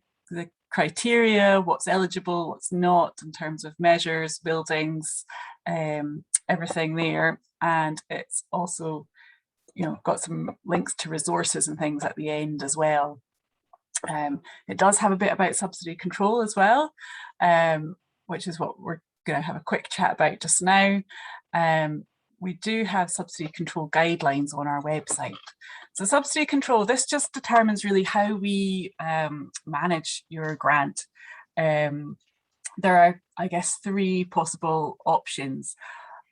criteria, what's eligible, what's not in terms of measures, buildings, everything there. And it's also, you know, got some links to resources and things at the end as well. It does have a bit about subsidy control as well, which is what we're going to have a quick chat about just now. We do have subsidy control guidelines on our website. So subsidy control, this just determines really how we manage your grant. There are, I guess, 3 possible options,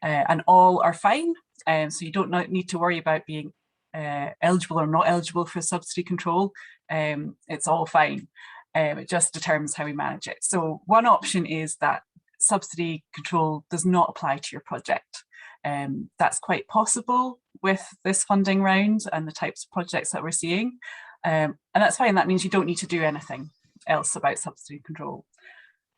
and all are fine. So you don't need to worry about being eligible or not eligible for subsidy control. It's all fine. It just determines how we manage it. So one option is that subsidy control does not apply to your project. That's quite possible with this funding round and the types of projects that we're seeing. And that's fine. That means you don't need to do anything else about subsidy control.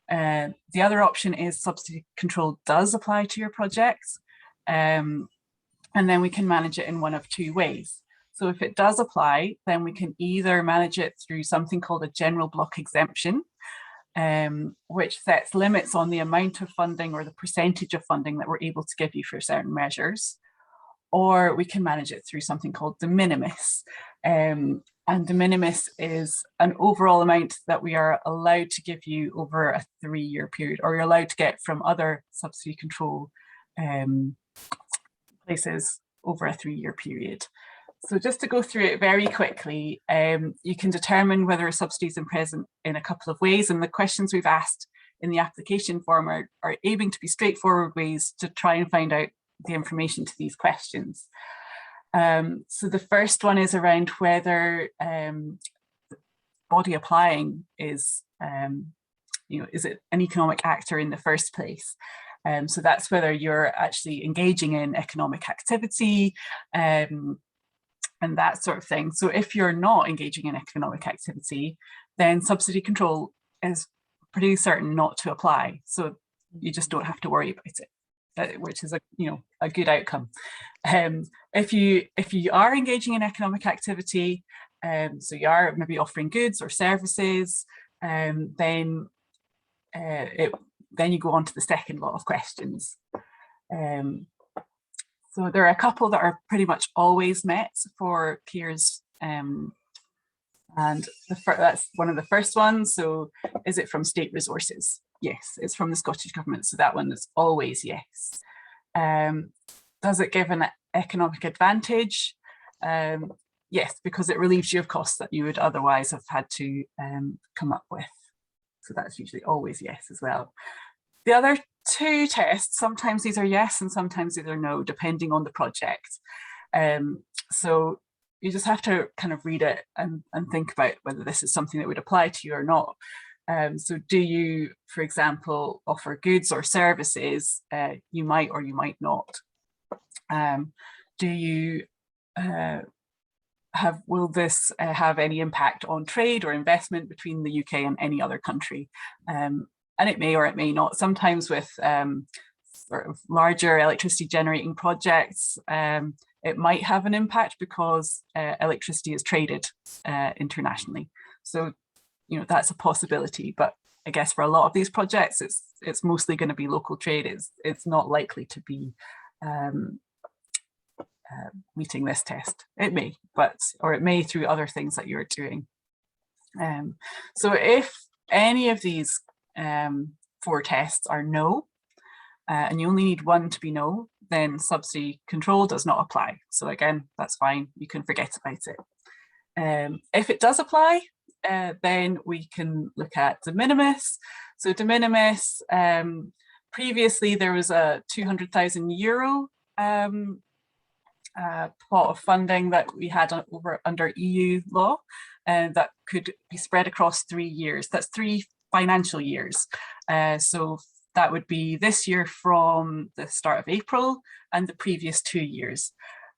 The other option is subsidy control does apply to your projects. And then we can manage it in one of 2 ways. So if it does apply, then we can either manage it through something called a general block exemption, which sets limits on the amount of funding or the percentage of funding that we're able to give you for certain measures, or we can manage it through something called de minimis. And de minimis is an overall amount that we are allowed to give you over a 3-year period, or you're allowed to get from other subsidy control places over a 3-year period. So just to go through it very quickly, you can determine whether a subsidy is present in a couple of ways, and the questions we've asked in the application form are aiming to be straightforward ways to try and find out the information to these questions. So the first one is around whether the body applying is, is it an economic actor in the first place? So that's whether you're actually engaging in economic activity and that sort of thing. So if you're not engaging in economic activity, then subsidy control is pretty certain not to apply. So you just don't have to worry about it, which is a good outcome. If you are engaging in economic activity, so you are maybe offering goods or services, then you go on to the second lot of questions. So there are a couple that are pretty much always met for peers, and that's one of the first ones. So is it from state resources? yes, it's from the Scottish Government, so that one is always yes. Does it give an economic advantage? Yes, because it relieves you of costs that you would otherwise have had to come up with. So that's usually always yes as well. The other two tests, sometimes these are yes and sometimes these are no, depending on the project. So you just have to kind of read it and think about whether this is something that would apply to you or not. So do you, for example, offer goods or services? You might or you might not. Do you will this have any impact on trade or investment between the UK and any other country? And it may or it may not. Sometimes with sort of larger electricity generating projects, it might have an impact because electricity is traded internationally. So, you know, that's a possibility. But I guess for a lot of these projects, it's mostly going to be local trade. It's not likely to be meeting this test. It may, or it may through other things that you're doing. So if any of these 4 tests are no, and you only need one to be no, then subsidy control does not apply. So again, that's fine, you can forget about it. If it does apply, then we can look at de minimis. So de minimis, previously there was a €200,000 pot of funding that we had under EU law, and that could be spread across 3 years. That's 3 financial years. So that would be this year from the start of April and the previous 2 years.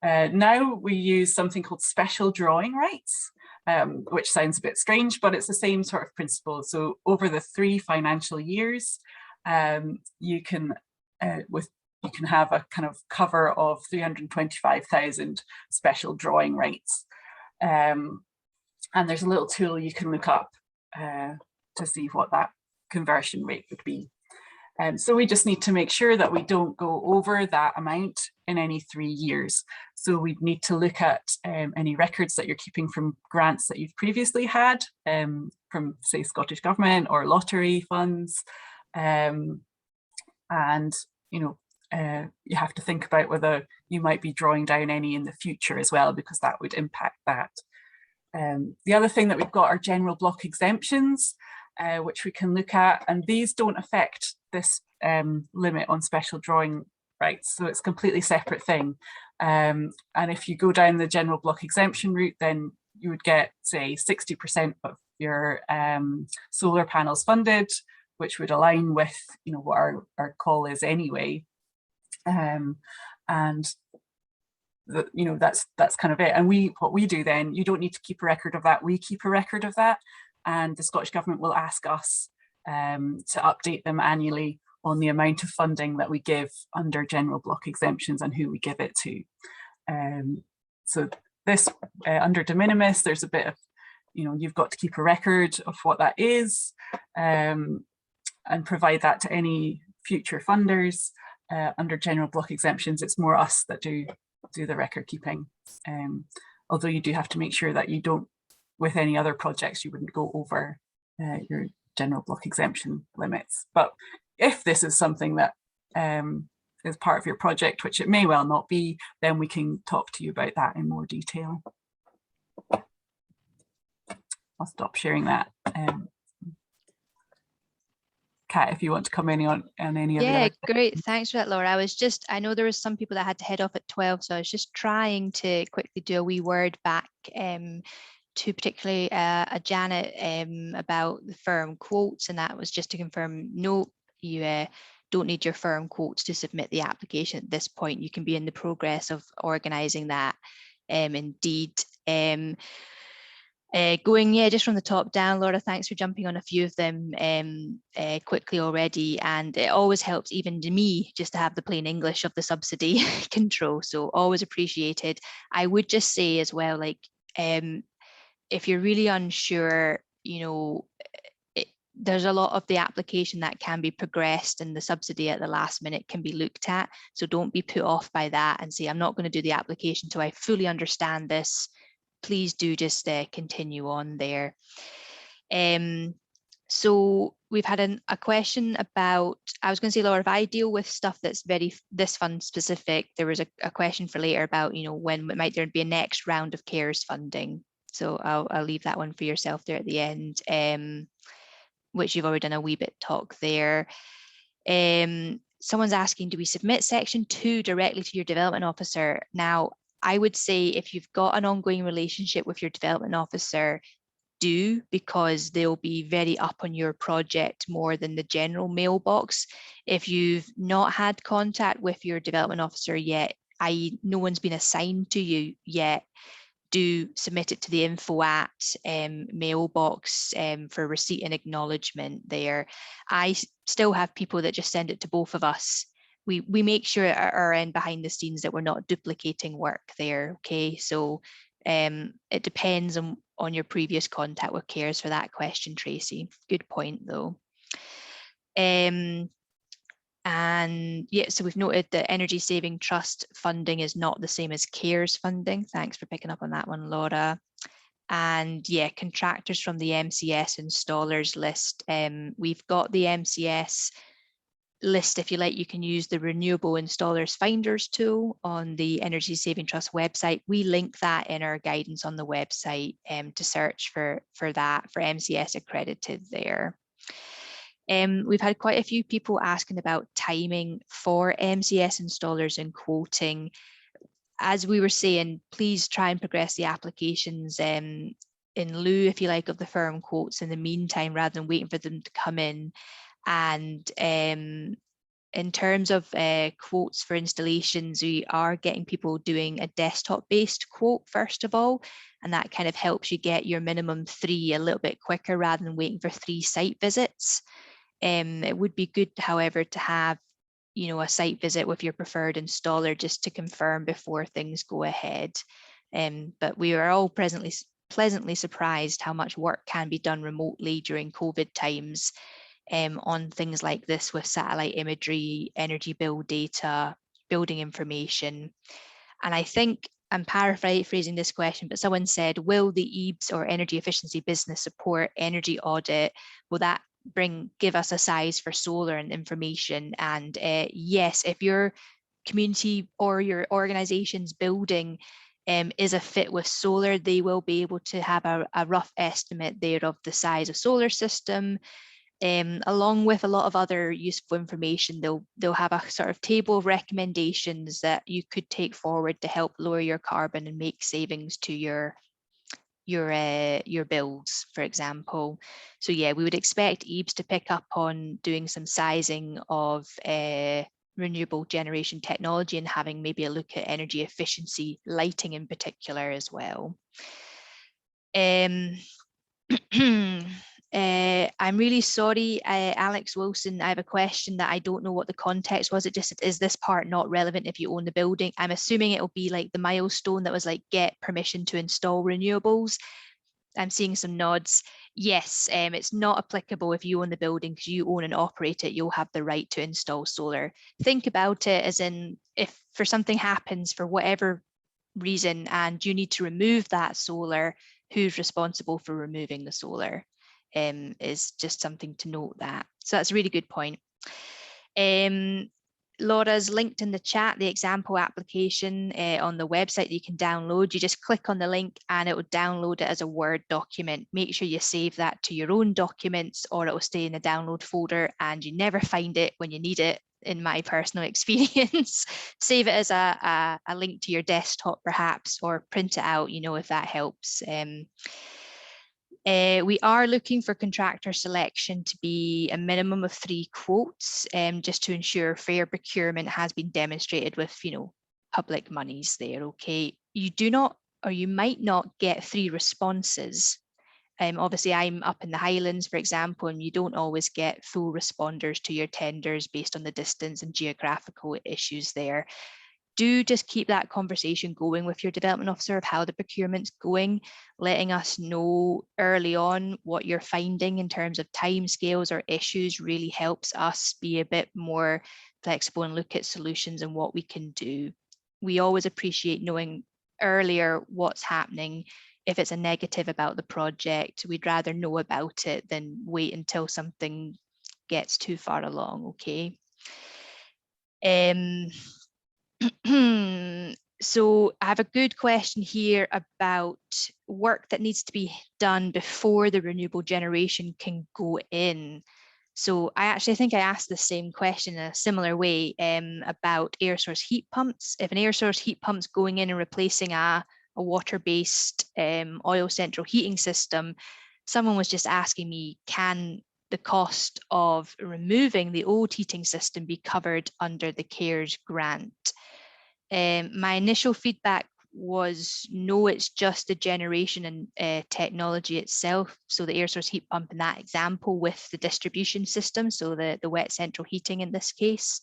Now we use something called special drawing rights, which sounds a bit strange, but it's the same sort of principle. So over the 3 financial years, you can have a kind of cover of 325,000 special drawing rights. And there's a little tool you can look up to see what that conversion rate would be. So we just need to make sure that we don't go over that amount in any 3 years. So we'd need to look at any records that you're keeping from grants that you've previously had from, say, Scottish Government or lottery funds. And, you know, you have to think about whether you might be drawing down any in the future as well, because that would impact that. The other thing that we've got are general block exemptions, which we can look at, and these don't affect this limit on special drawing rights, so it's a completely separate thing. And if you go down the general block exemption route, then you would get, say, 60% of your solar panels funded, which would align with, you know, what our call is anyway. And you know, that's kind of it. And what we do then, you don't need to keep a record of that. We keep a record of that, and the Scottish Government will ask us to update them annually on the amount of funding that we give under general block exemptions and who we give it to. So this under de minimis, there's a bit of, you know, you've got to keep a record of what that is and provide that to any future funders. Under general block exemptions, it's more us that do the record keeping. Although you do have to make sure that you don't, with any other projects, you wouldn't go over your general block exemption limits. But if this is something that is part of your project, which it may well not be, then we can talk to you about that in more detail. I'll stop sharing that. Kat, if you want to come in on any of the other. Great, thanks for that, Laura. I know there was some people that had to head off at 12, so I was just trying to quickly do a wee word back to particularly a Janet about the firm quotes, and that was just to confirm, no, you don't need your firm quotes to submit the application at this point. You can be in the progress of organising that. Indeed. Going, just from the top down, Laura, thanks for jumping on a few of them quickly already. And it always helps even to me just to have the plain English of the subsidy control. So always appreciated. I would just say as well, like, if you're really unsure, you know, there's a lot of the application that can be progressed, and the subsidy at the last minute can be looked at. So don't be put off by that and say, I'm not going to do the application until I fully understand this. Please do just continue on there. So we've had a question about, I was going to say, Laura, if I deal with stuff that's very this fund specific, there was a question for later about, when might there be a next round of CARES funding. So I'll leave that one for yourself there at the end, which you've already done a wee bit talk there. Someone's asking, do we submit section 2 directly to your development officer? Now, I would say if you've got an ongoing relationship with your development officer, do, because they'll be very up on your project more than the general mailbox. If you've not had contact with your development officer yet, i.e. no one's been assigned to you yet, do submit it to the info at mailbox for receipt and acknowledgement there. I still have people that just send it to both of us. We make sure at our end behind the scenes that we're not duplicating work there, okay? So it depends on your previous contact with CARES for that question, Tracy. Good point though. And yeah, so we've noted that Energy Saving Trust funding is not the same as CARES funding. Thanks for picking up on that one, Laura. And yeah, contractors from the MCS installers list. We've got the MCS list. If you like, you can use the Renewable Installers Finders tool on the Energy Saving Trust website. We link that in our guidance on the website to search for that, for MCS accredited there. We've had quite a few people asking about timing for MCS installers and quoting. As we were saying, please try and progress the applications in lieu, if you like, of the firm quotes in the meantime, rather than waiting for them to come in. And in terms of quotes for installations, we are getting people doing a desktop-based quote first of all, and that kind of helps you get your minimum 3 a little bit quicker rather than waiting for 3 site visits. It would be good, however, to have a site visit with your preferred installer just to confirm before things go ahead. But we are all pleasantly surprised how much work can be done remotely during COVID times on things like this with satellite imagery, energy bill data, building information. And I think I'm paraphrasing this question, but someone said, will the EBS or energy efficiency business support energy audit? Will that give us a size for solar and information? And yes, if your community or your organization's building is a fit with solar, they will be able to have a rough estimate there of the size of solar system. Along with a lot of other useful information, they'll have a sort of table of recommendations that you could take forward to help lower your carbon and make savings to your bills, for example. So yeah, we would expect EBS to pick up on doing some sizing of renewable generation technology and having maybe a look at energy efficiency, lighting in particular as well. I'm really sorry, Alex Wilson, I have a question that I don't know what the context was. It just said, is this part not relevant if you own the building? I'm assuming it'll be like the milestone that was like, get permission to install renewables. I'm seeing some nods. Yes, it's not applicable if you own the building because you own and operate it, you'll have the right to install solar. Think about it as in, if for something happens for whatever reason and you need to remove that solar, who's responsible for removing the solar? Is just something to note that. So that's a really good point. Laura's linked in the chat the example application on the website that you can download. You just click on the link and it will download it as a Word document. Make sure you save that to your own documents or it will stay in the download folder and you never find it when you need it, in my personal experience. Save it as a link to your desktop perhaps, or print it out, if that helps. We are looking for contractor selection to be a minimum of 3 quotes, just to ensure fair procurement has been demonstrated with, public monies there, okay? You do not, or you might not get 3 responses. Obviously, I'm up in the Highlands, for example, and you don't always get full responders to your tenders based on the distance and geographical issues there. Do just keep that conversation going with your development officer of how the procurement's going, letting us know early on what you're finding in terms of timescales or issues really helps us be a bit more flexible and look at solutions and what we can do. We always appreciate knowing earlier what's happening. if it's a negative about the project, we'd rather know about it than wait until something gets too far along, okay? So I have a good question here about work that needs to be done before the renewable generation can go in. So I actually think I asked the same question in a similar way about air source heat pumps. If an air source heat pump's going in and replacing a water-based oil central heating system, someone was just asking me, can the cost of removing the old heating system be covered under the CARES grant? My initial feedback was no, it's just the generation and technology itself. So the air source heat pump in that example with the distribution system, so the wet central heating in this case.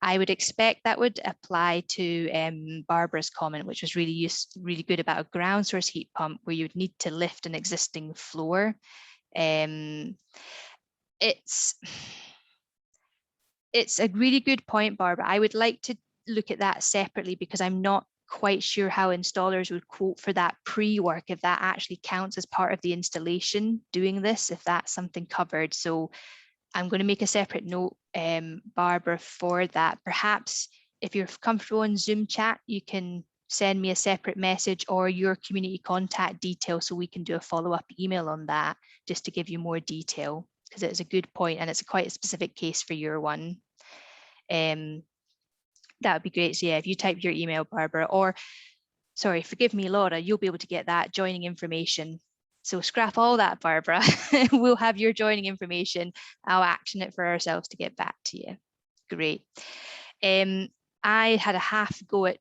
I would expect that would apply to Barbara's comment, which was really good about a ground source heat pump where you would need to lift an existing floor. It's a really good point, Barbara. I would like to look at that separately because I'm not quite sure how installers would quote for that pre-work, if that actually counts as part of the installation doing this, if that's something covered. So I'm going to make a separate note, Barbara, for that. Perhaps if you're comfortable in Zoom chat, you can send me a separate message or your community contact details so we can do a follow-up email on that, just to give you more detail, because it's a good point and it's quite a specific case for your one. That would be great. So yeah, if you type your email, Barbara, or sorry, forgive me, Laura, you'll be able to get that joining information. So scrap all that, Barbara. We'll have your joining information. I'll action it for ourselves to get back to you. Great. I had a half go at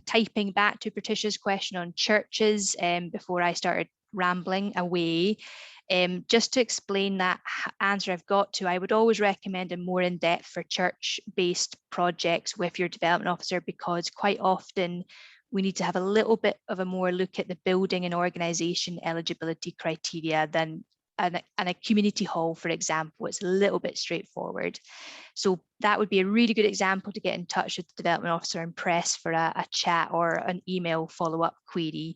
typing back to Patricia's question on churches before I started rambling away. Just to explain that answer I've got to, I would always recommend a more in-depth for church-based projects with your development officer, because quite often we need to have a little bit of a more look at the building and organisation eligibility criteria than a community hall, for example. It's a little bit straightforward. So that would be a really good example to get in touch with the development officer and press for a chat or an email follow-up query.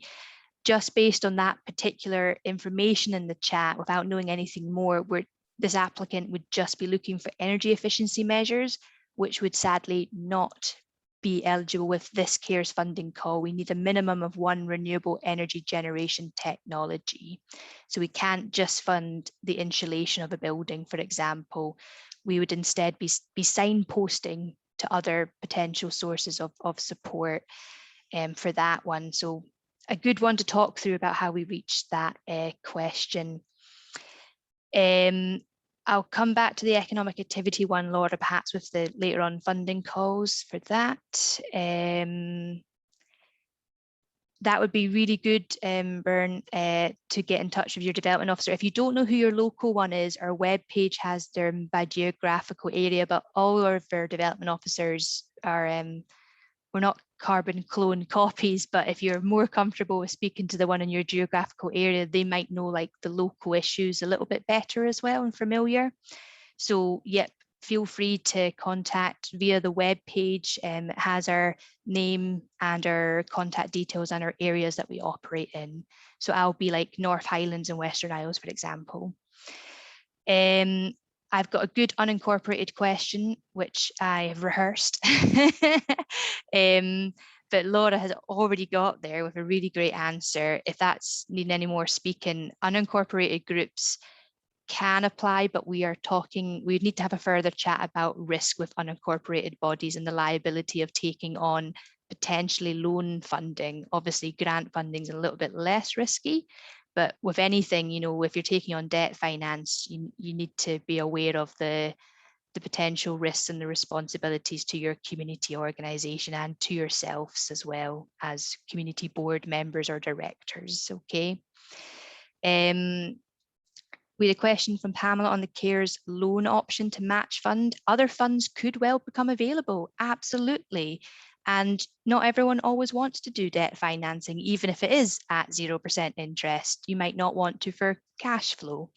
Just based on that particular information in the chat, without knowing anything more, where this applicant would just be looking for energy efficiency measures, which would sadly not be eligible with this CARES funding call. We need a minimum of 1 renewable energy generation technology. So we can't just fund the insulation of a building, for example. We would instead be signposting to other potential sources of support for that one. So a good one to talk through about how we reached that question. I'll come back to the economic activity one, Laura, perhaps with the later on funding calls for that. That would be really good, Bern, to get in touch with your development officer. If you don't know who your local one is, our webpage has them by geographical area, but all of our development officers are, we're not carbon clone copies, but if you're more comfortable with speaking to the one in your geographical area, they might know like the local issues a little bit better as well and familiar. So yep, feel free to contact via the web page. It has our name and our contact details and our areas that we operate in. So I'll be like North Highlands and Western Isles, for example. I've got a good unincorporated question, which I have rehearsed. But Laura has already got there with a really great answer. If that's needing any more speaking, unincorporated groups can apply, but we need to have a further chat about risk with unincorporated bodies and the liability of taking on potentially loan funding. Obviously, grant funding is a little bit less risky, but with anything, you know, if you're taking on debt finance, you need to be aware of the potential risks and the responsibilities to your community organisation and to yourselves as well as community board members or directors, okay? We had a question from Pamela on the CARES loan option to match fund. Other funds could well become available, absolutely. And not everyone always wants to do debt financing, even if it is at 0% interest. You might not want to for cash flow.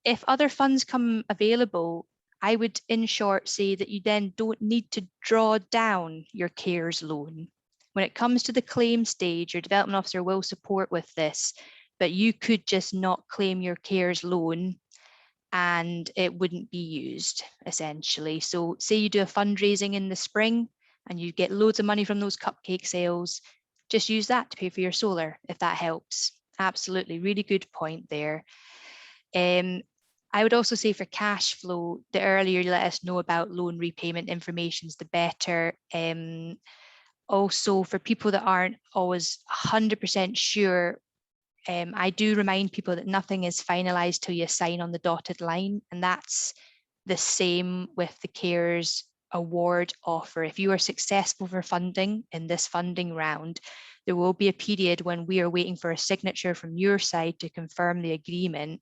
If other funds come available, I would in short say that you then don't need to draw down your CARES loan. when it comes to the claim stage, your development officer will support with this, but you could just not claim your CARES loan and it wouldn't be used, essentially. So say you do a fundraising in the spring and you get loads of money from those cupcake sales, just use that to pay for your solar, if that helps. Absolutely, really good point there. I would also say for cash flow, the earlier you let us know about loan repayment information, the better. Also, for people that aren't always 100% sure, I do remind people that nothing is finalised till you sign on the dotted line, and that's the same with the CARES award offer. If you are successful for funding in this funding round, there will be a period when we are waiting for a signature from your side to confirm the agreement,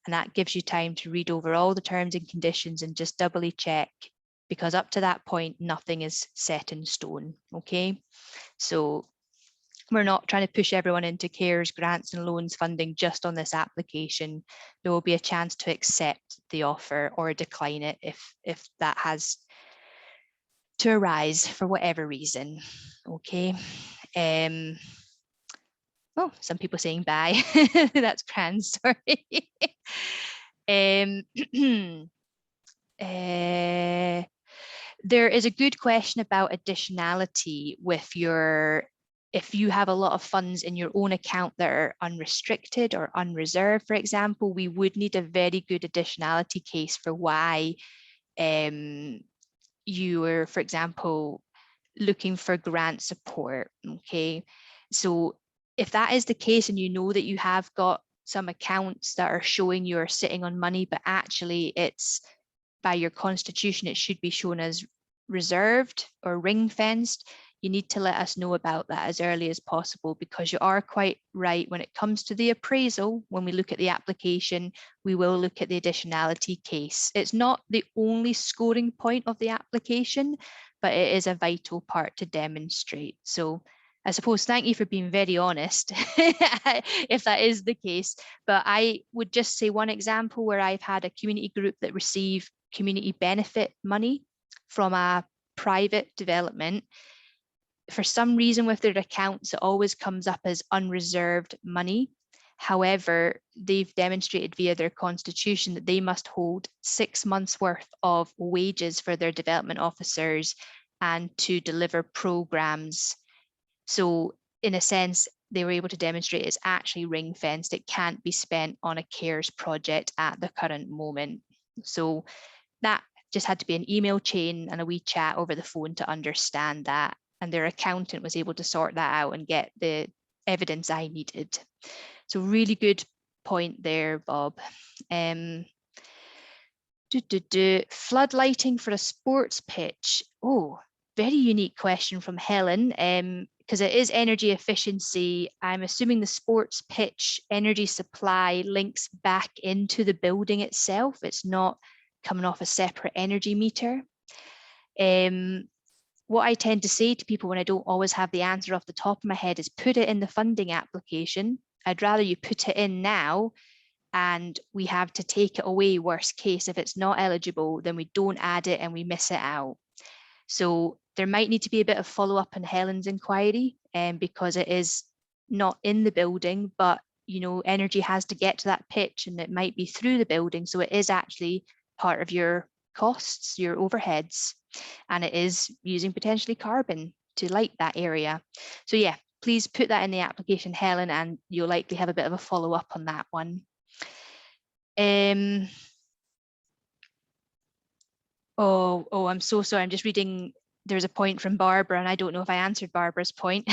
and that gives you time to read over all the terms and conditions and just doubly check, because up to that point, nothing is set in stone, okay? So we're not trying to push everyone into CARES, grants and loans funding just on this application. There will be a chance to accept the offer or decline it if that has to arise for whatever reason, okay? Oh, some people saying bye. That's grand, sorry. There is a good question about additionality with your, if you have a lot of funds in your own account that are unrestricted or unreserved, for example, we would need a very good additionality case for why you are, for example, looking for grant support, okay? So if that is the case and you know that you have got some accounts that are showing you're sitting on money, but actually it's by your constitution, it should be shown as reserved or ring fenced, you need to let us know about that as early as possible, because you are quite right. When it comes to the appraisal, when we look at the application, we will look at the additionality case. It's not the only scoring point of the application, but it is a vital part to demonstrate. So I suppose, thank you for being very honest, if that is the case. But I would just say one example where I've had a community group that receive community benefit money from a private development. For some reason with their accounts, it always comes up as unreserved money. However, they've demonstrated via their constitution that they must hold 6 months worth of wages for their development officers and to deliver programs. So in a sense, they were able to demonstrate it's actually ring fenced. It can't be spent on a CARES project at the current moment. So that just had to be an email chain and a wee chat over the phone to understand that. And their accountant was able to sort that out and get the evidence I needed. So really good point there, Bob. Flood lighting for a sports pitch. Oh, very unique question from Helen, because it is energy efficiency. I'm assuming the sports pitch energy supply links back into the building itself. It's not coming off a separate energy meter. What I tend to say to people when I don't always have the answer off the top of my head is put it in the funding application. I'd rather you put it in now and we have to take it away, worst case. If it's not eligible, then we don't add it and we miss it out. So there might need to be a bit of follow-up on Helen's inquiry, because it is not in the building, but you know, energy has to get to that pitch and it might be through the building. So it is actually part of your costs, your overheads, and it is using potentially carbon to light that area. So yeah, please put that in the application, Helen, and you'll likely have a bit of a follow-up on that one. Oh, I'm so sorry. I'm just reading. There's a point from Barbara, and I don't know if I answered Barbara's point.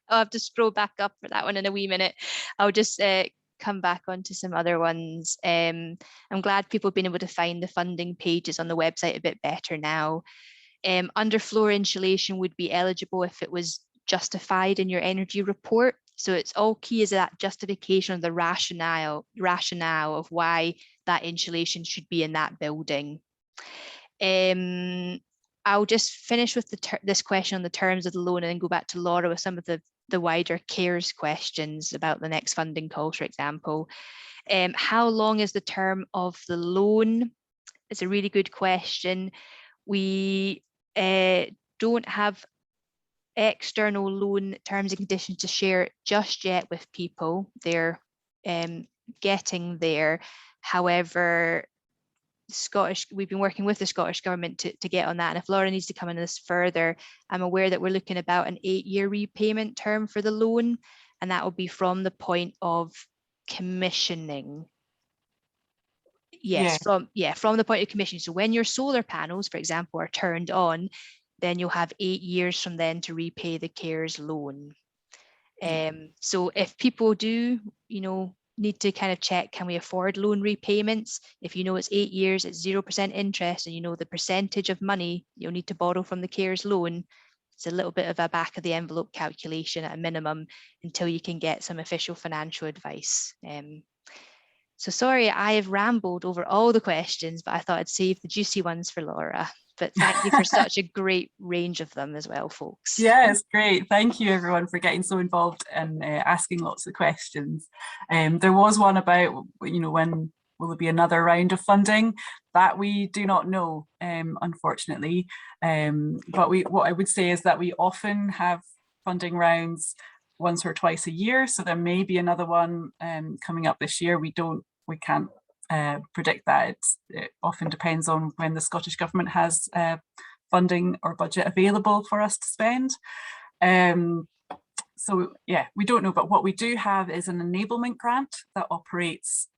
I'll have to scroll back up for that one in a wee minute. I'll just come back onto some other ones. I'm glad people have been able to find the funding pages on the website a bit better now. Underfloor insulation would be eligible if it was justified in your energy report. So it's all key is that justification of the rationale of why that insulation should be in that building. I'll just finish with this question on the terms of the loan and then go back to Laura with some of the wider CARES questions about the next funding call, for example. How long is the term of the loan? It's a really good question. We don't have external loan terms and conditions to share just yet with people. They're getting there. However, we've been working with the Scottish Government to get on that. And if Laura needs to come into this further, I'm aware that we're looking about an 8-year repayment term for the loan, and that will be from the point of commissioning. Yes, from the point of commissioning. So when your solar panels, for example, are turned on, then you'll have 8 years from then to repay the CARES loan. So if people do, need to kind of check, can we afford loan repayments? If you know it's 8 years, it's 0% interest, and you know the percentage of money you'll need to borrow from the CARES loan, it's a little bit of a back of the envelope calculation at a minimum until you can get some official financial advice. So sorry, I have rambled over all the questions, but I thought I'd save the juicy ones for Laura. But thank you for such a great range of them as well, folks. Yeah, it's great. Thank you everyone for getting so involved and asking lots of questions. There was one about, when will there be another round of funding? That we do not know, unfortunately. But what I would say is that we often have funding rounds once or twice a year. So there may be another one coming up this year. We can't predict that. It often depends on when the Scottish Government has funding or budget available for us to spend. So yeah, we don't know, but what we do have is an enablement grant that operates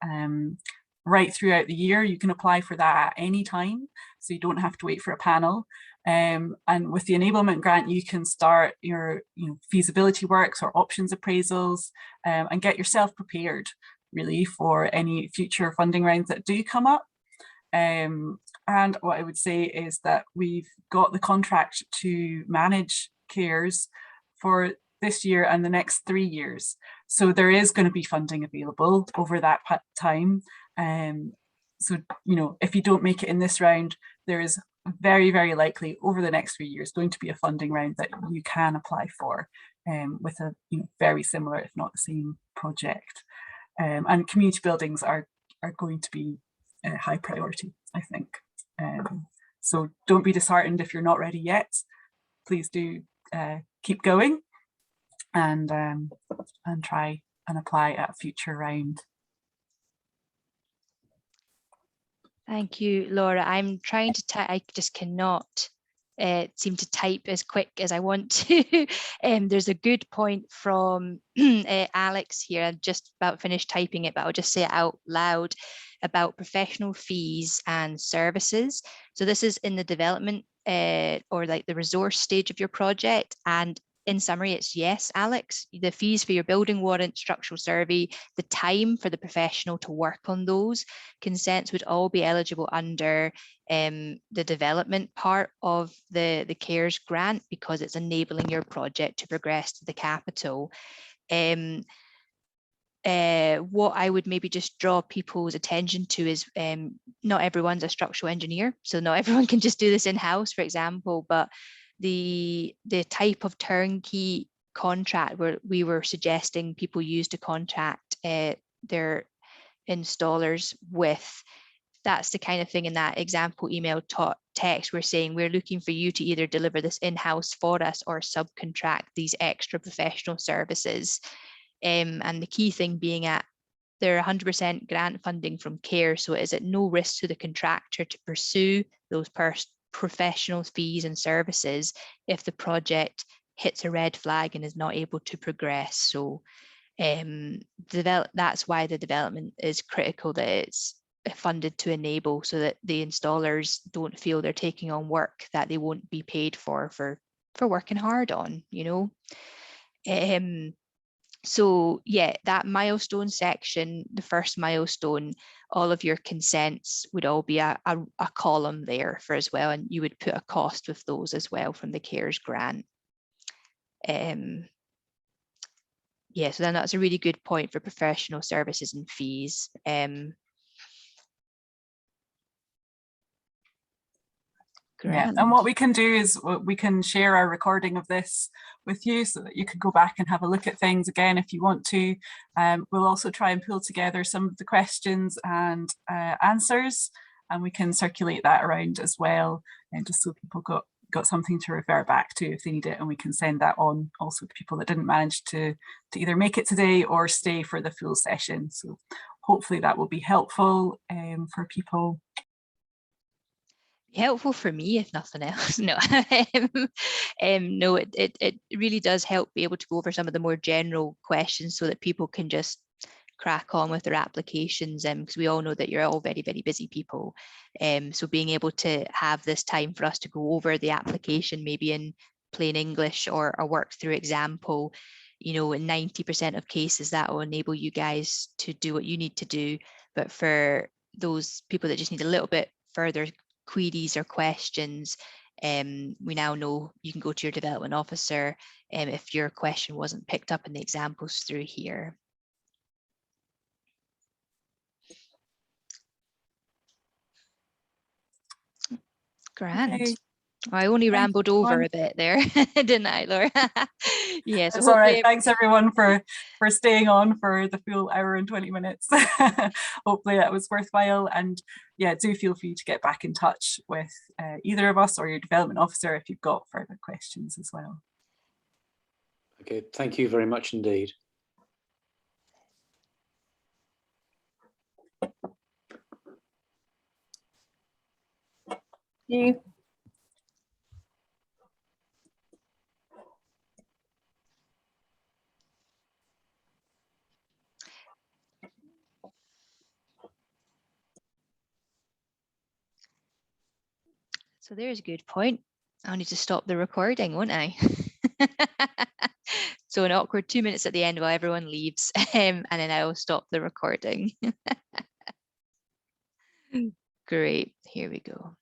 right throughout the year. You can apply for that at any time, so you don't have to wait for a panel. And with the enablement grant, you can start your feasibility works or options appraisals and get yourself prepared really for any future funding rounds that do come up. And what I would say is that we've got the contract to manage CARES for this year and the next 3 years. So there is going to be funding available over that time. So, if you don't make it in this round, there is very, very likely over the next 3 years going to be a funding round that you can apply for with a very similar, if not the same, project. And community buildings are going to be a high priority, I think. So don't be disheartened if you're not ready yet. Please do keep going and try and apply at a future round. Thank you, Laura. I'm trying to type, I just cannot seem to type as quick as I want to. There's a good point from Alex here. I'm just about finished typing it, but I'll just say it out loud about professional fees and services. So this is in the development or like the resource stage of your project. And in summary, it's yes, Alex, the fees for your building warrant, structural survey, the time for the professional to work on those consents would all be eligible under the development part of the CARES grant, because it's enabling your project to progress to the capital. What I would maybe just draw people's attention to is not everyone's a structural engineer, so not everyone can just do this in-house, for example, but the type of turnkey contract where we were suggesting people use to contract their installers with, that's the kind of thing in that example email text we're saying we're looking for you to either deliver this in-house for us or subcontract these extra professional services. And the key thing being they're 100% grant funding from CARE, so it is at no risk to the contractor to pursue those professional fees and services if the project hits a red flag and is not able to progress. So that's why the development is critical, that it's funded to enable, so that the installers don't feel they're taking on work that they won't be paid for working hard on, So yeah, that milestone section, the first milestone, all of your consents would all be a column there for as well, and you would put a cost with those as well from the CARES grant. Yeah, so then that's a really good point for professional services and fees. Yeah, and what we can do is we can share our recording of this with you so that you can go back and have a look at things again if you want to. We'll also try and pull together some of the questions and answers, and we can circulate that around as well, and just so people got something to refer back to if they need it, and we can send that on also to people that didn't manage to either make it today or stay for the full session. So hopefully that will be helpful for people. Helpful for me, if nothing else. No, no, it really does help be able to go over some of the more general questions so that people can just crack on with their applications, because we all know that you're all very, very busy people. So being able to have this time for us to go over the application, maybe in plain English or a work through example, you know, in 90% of cases that will enable you guys to do what you need to do. But for those people that just need a little bit further queries or questions, we now know you can go to your development officer if your question wasn't picked up in the examples through here. Grand. Okay. I only Thanks, rambled over everyone. a bit there, didn't I, Laura? Yeah, so That's all right. hopefully Thanks everyone for staying on for the full hour and 20 minutes. Hopefully that was worthwhile. And yeah, do feel free to get back in touch with either of us or your development officer if you've got further questions as well. Okay, thank you very much indeed. You. So there's a good point. I'll need to stop the recording, won't I? So an awkward 2 minutes at the end while everyone leaves, and then I will stop the recording. Great, here we go.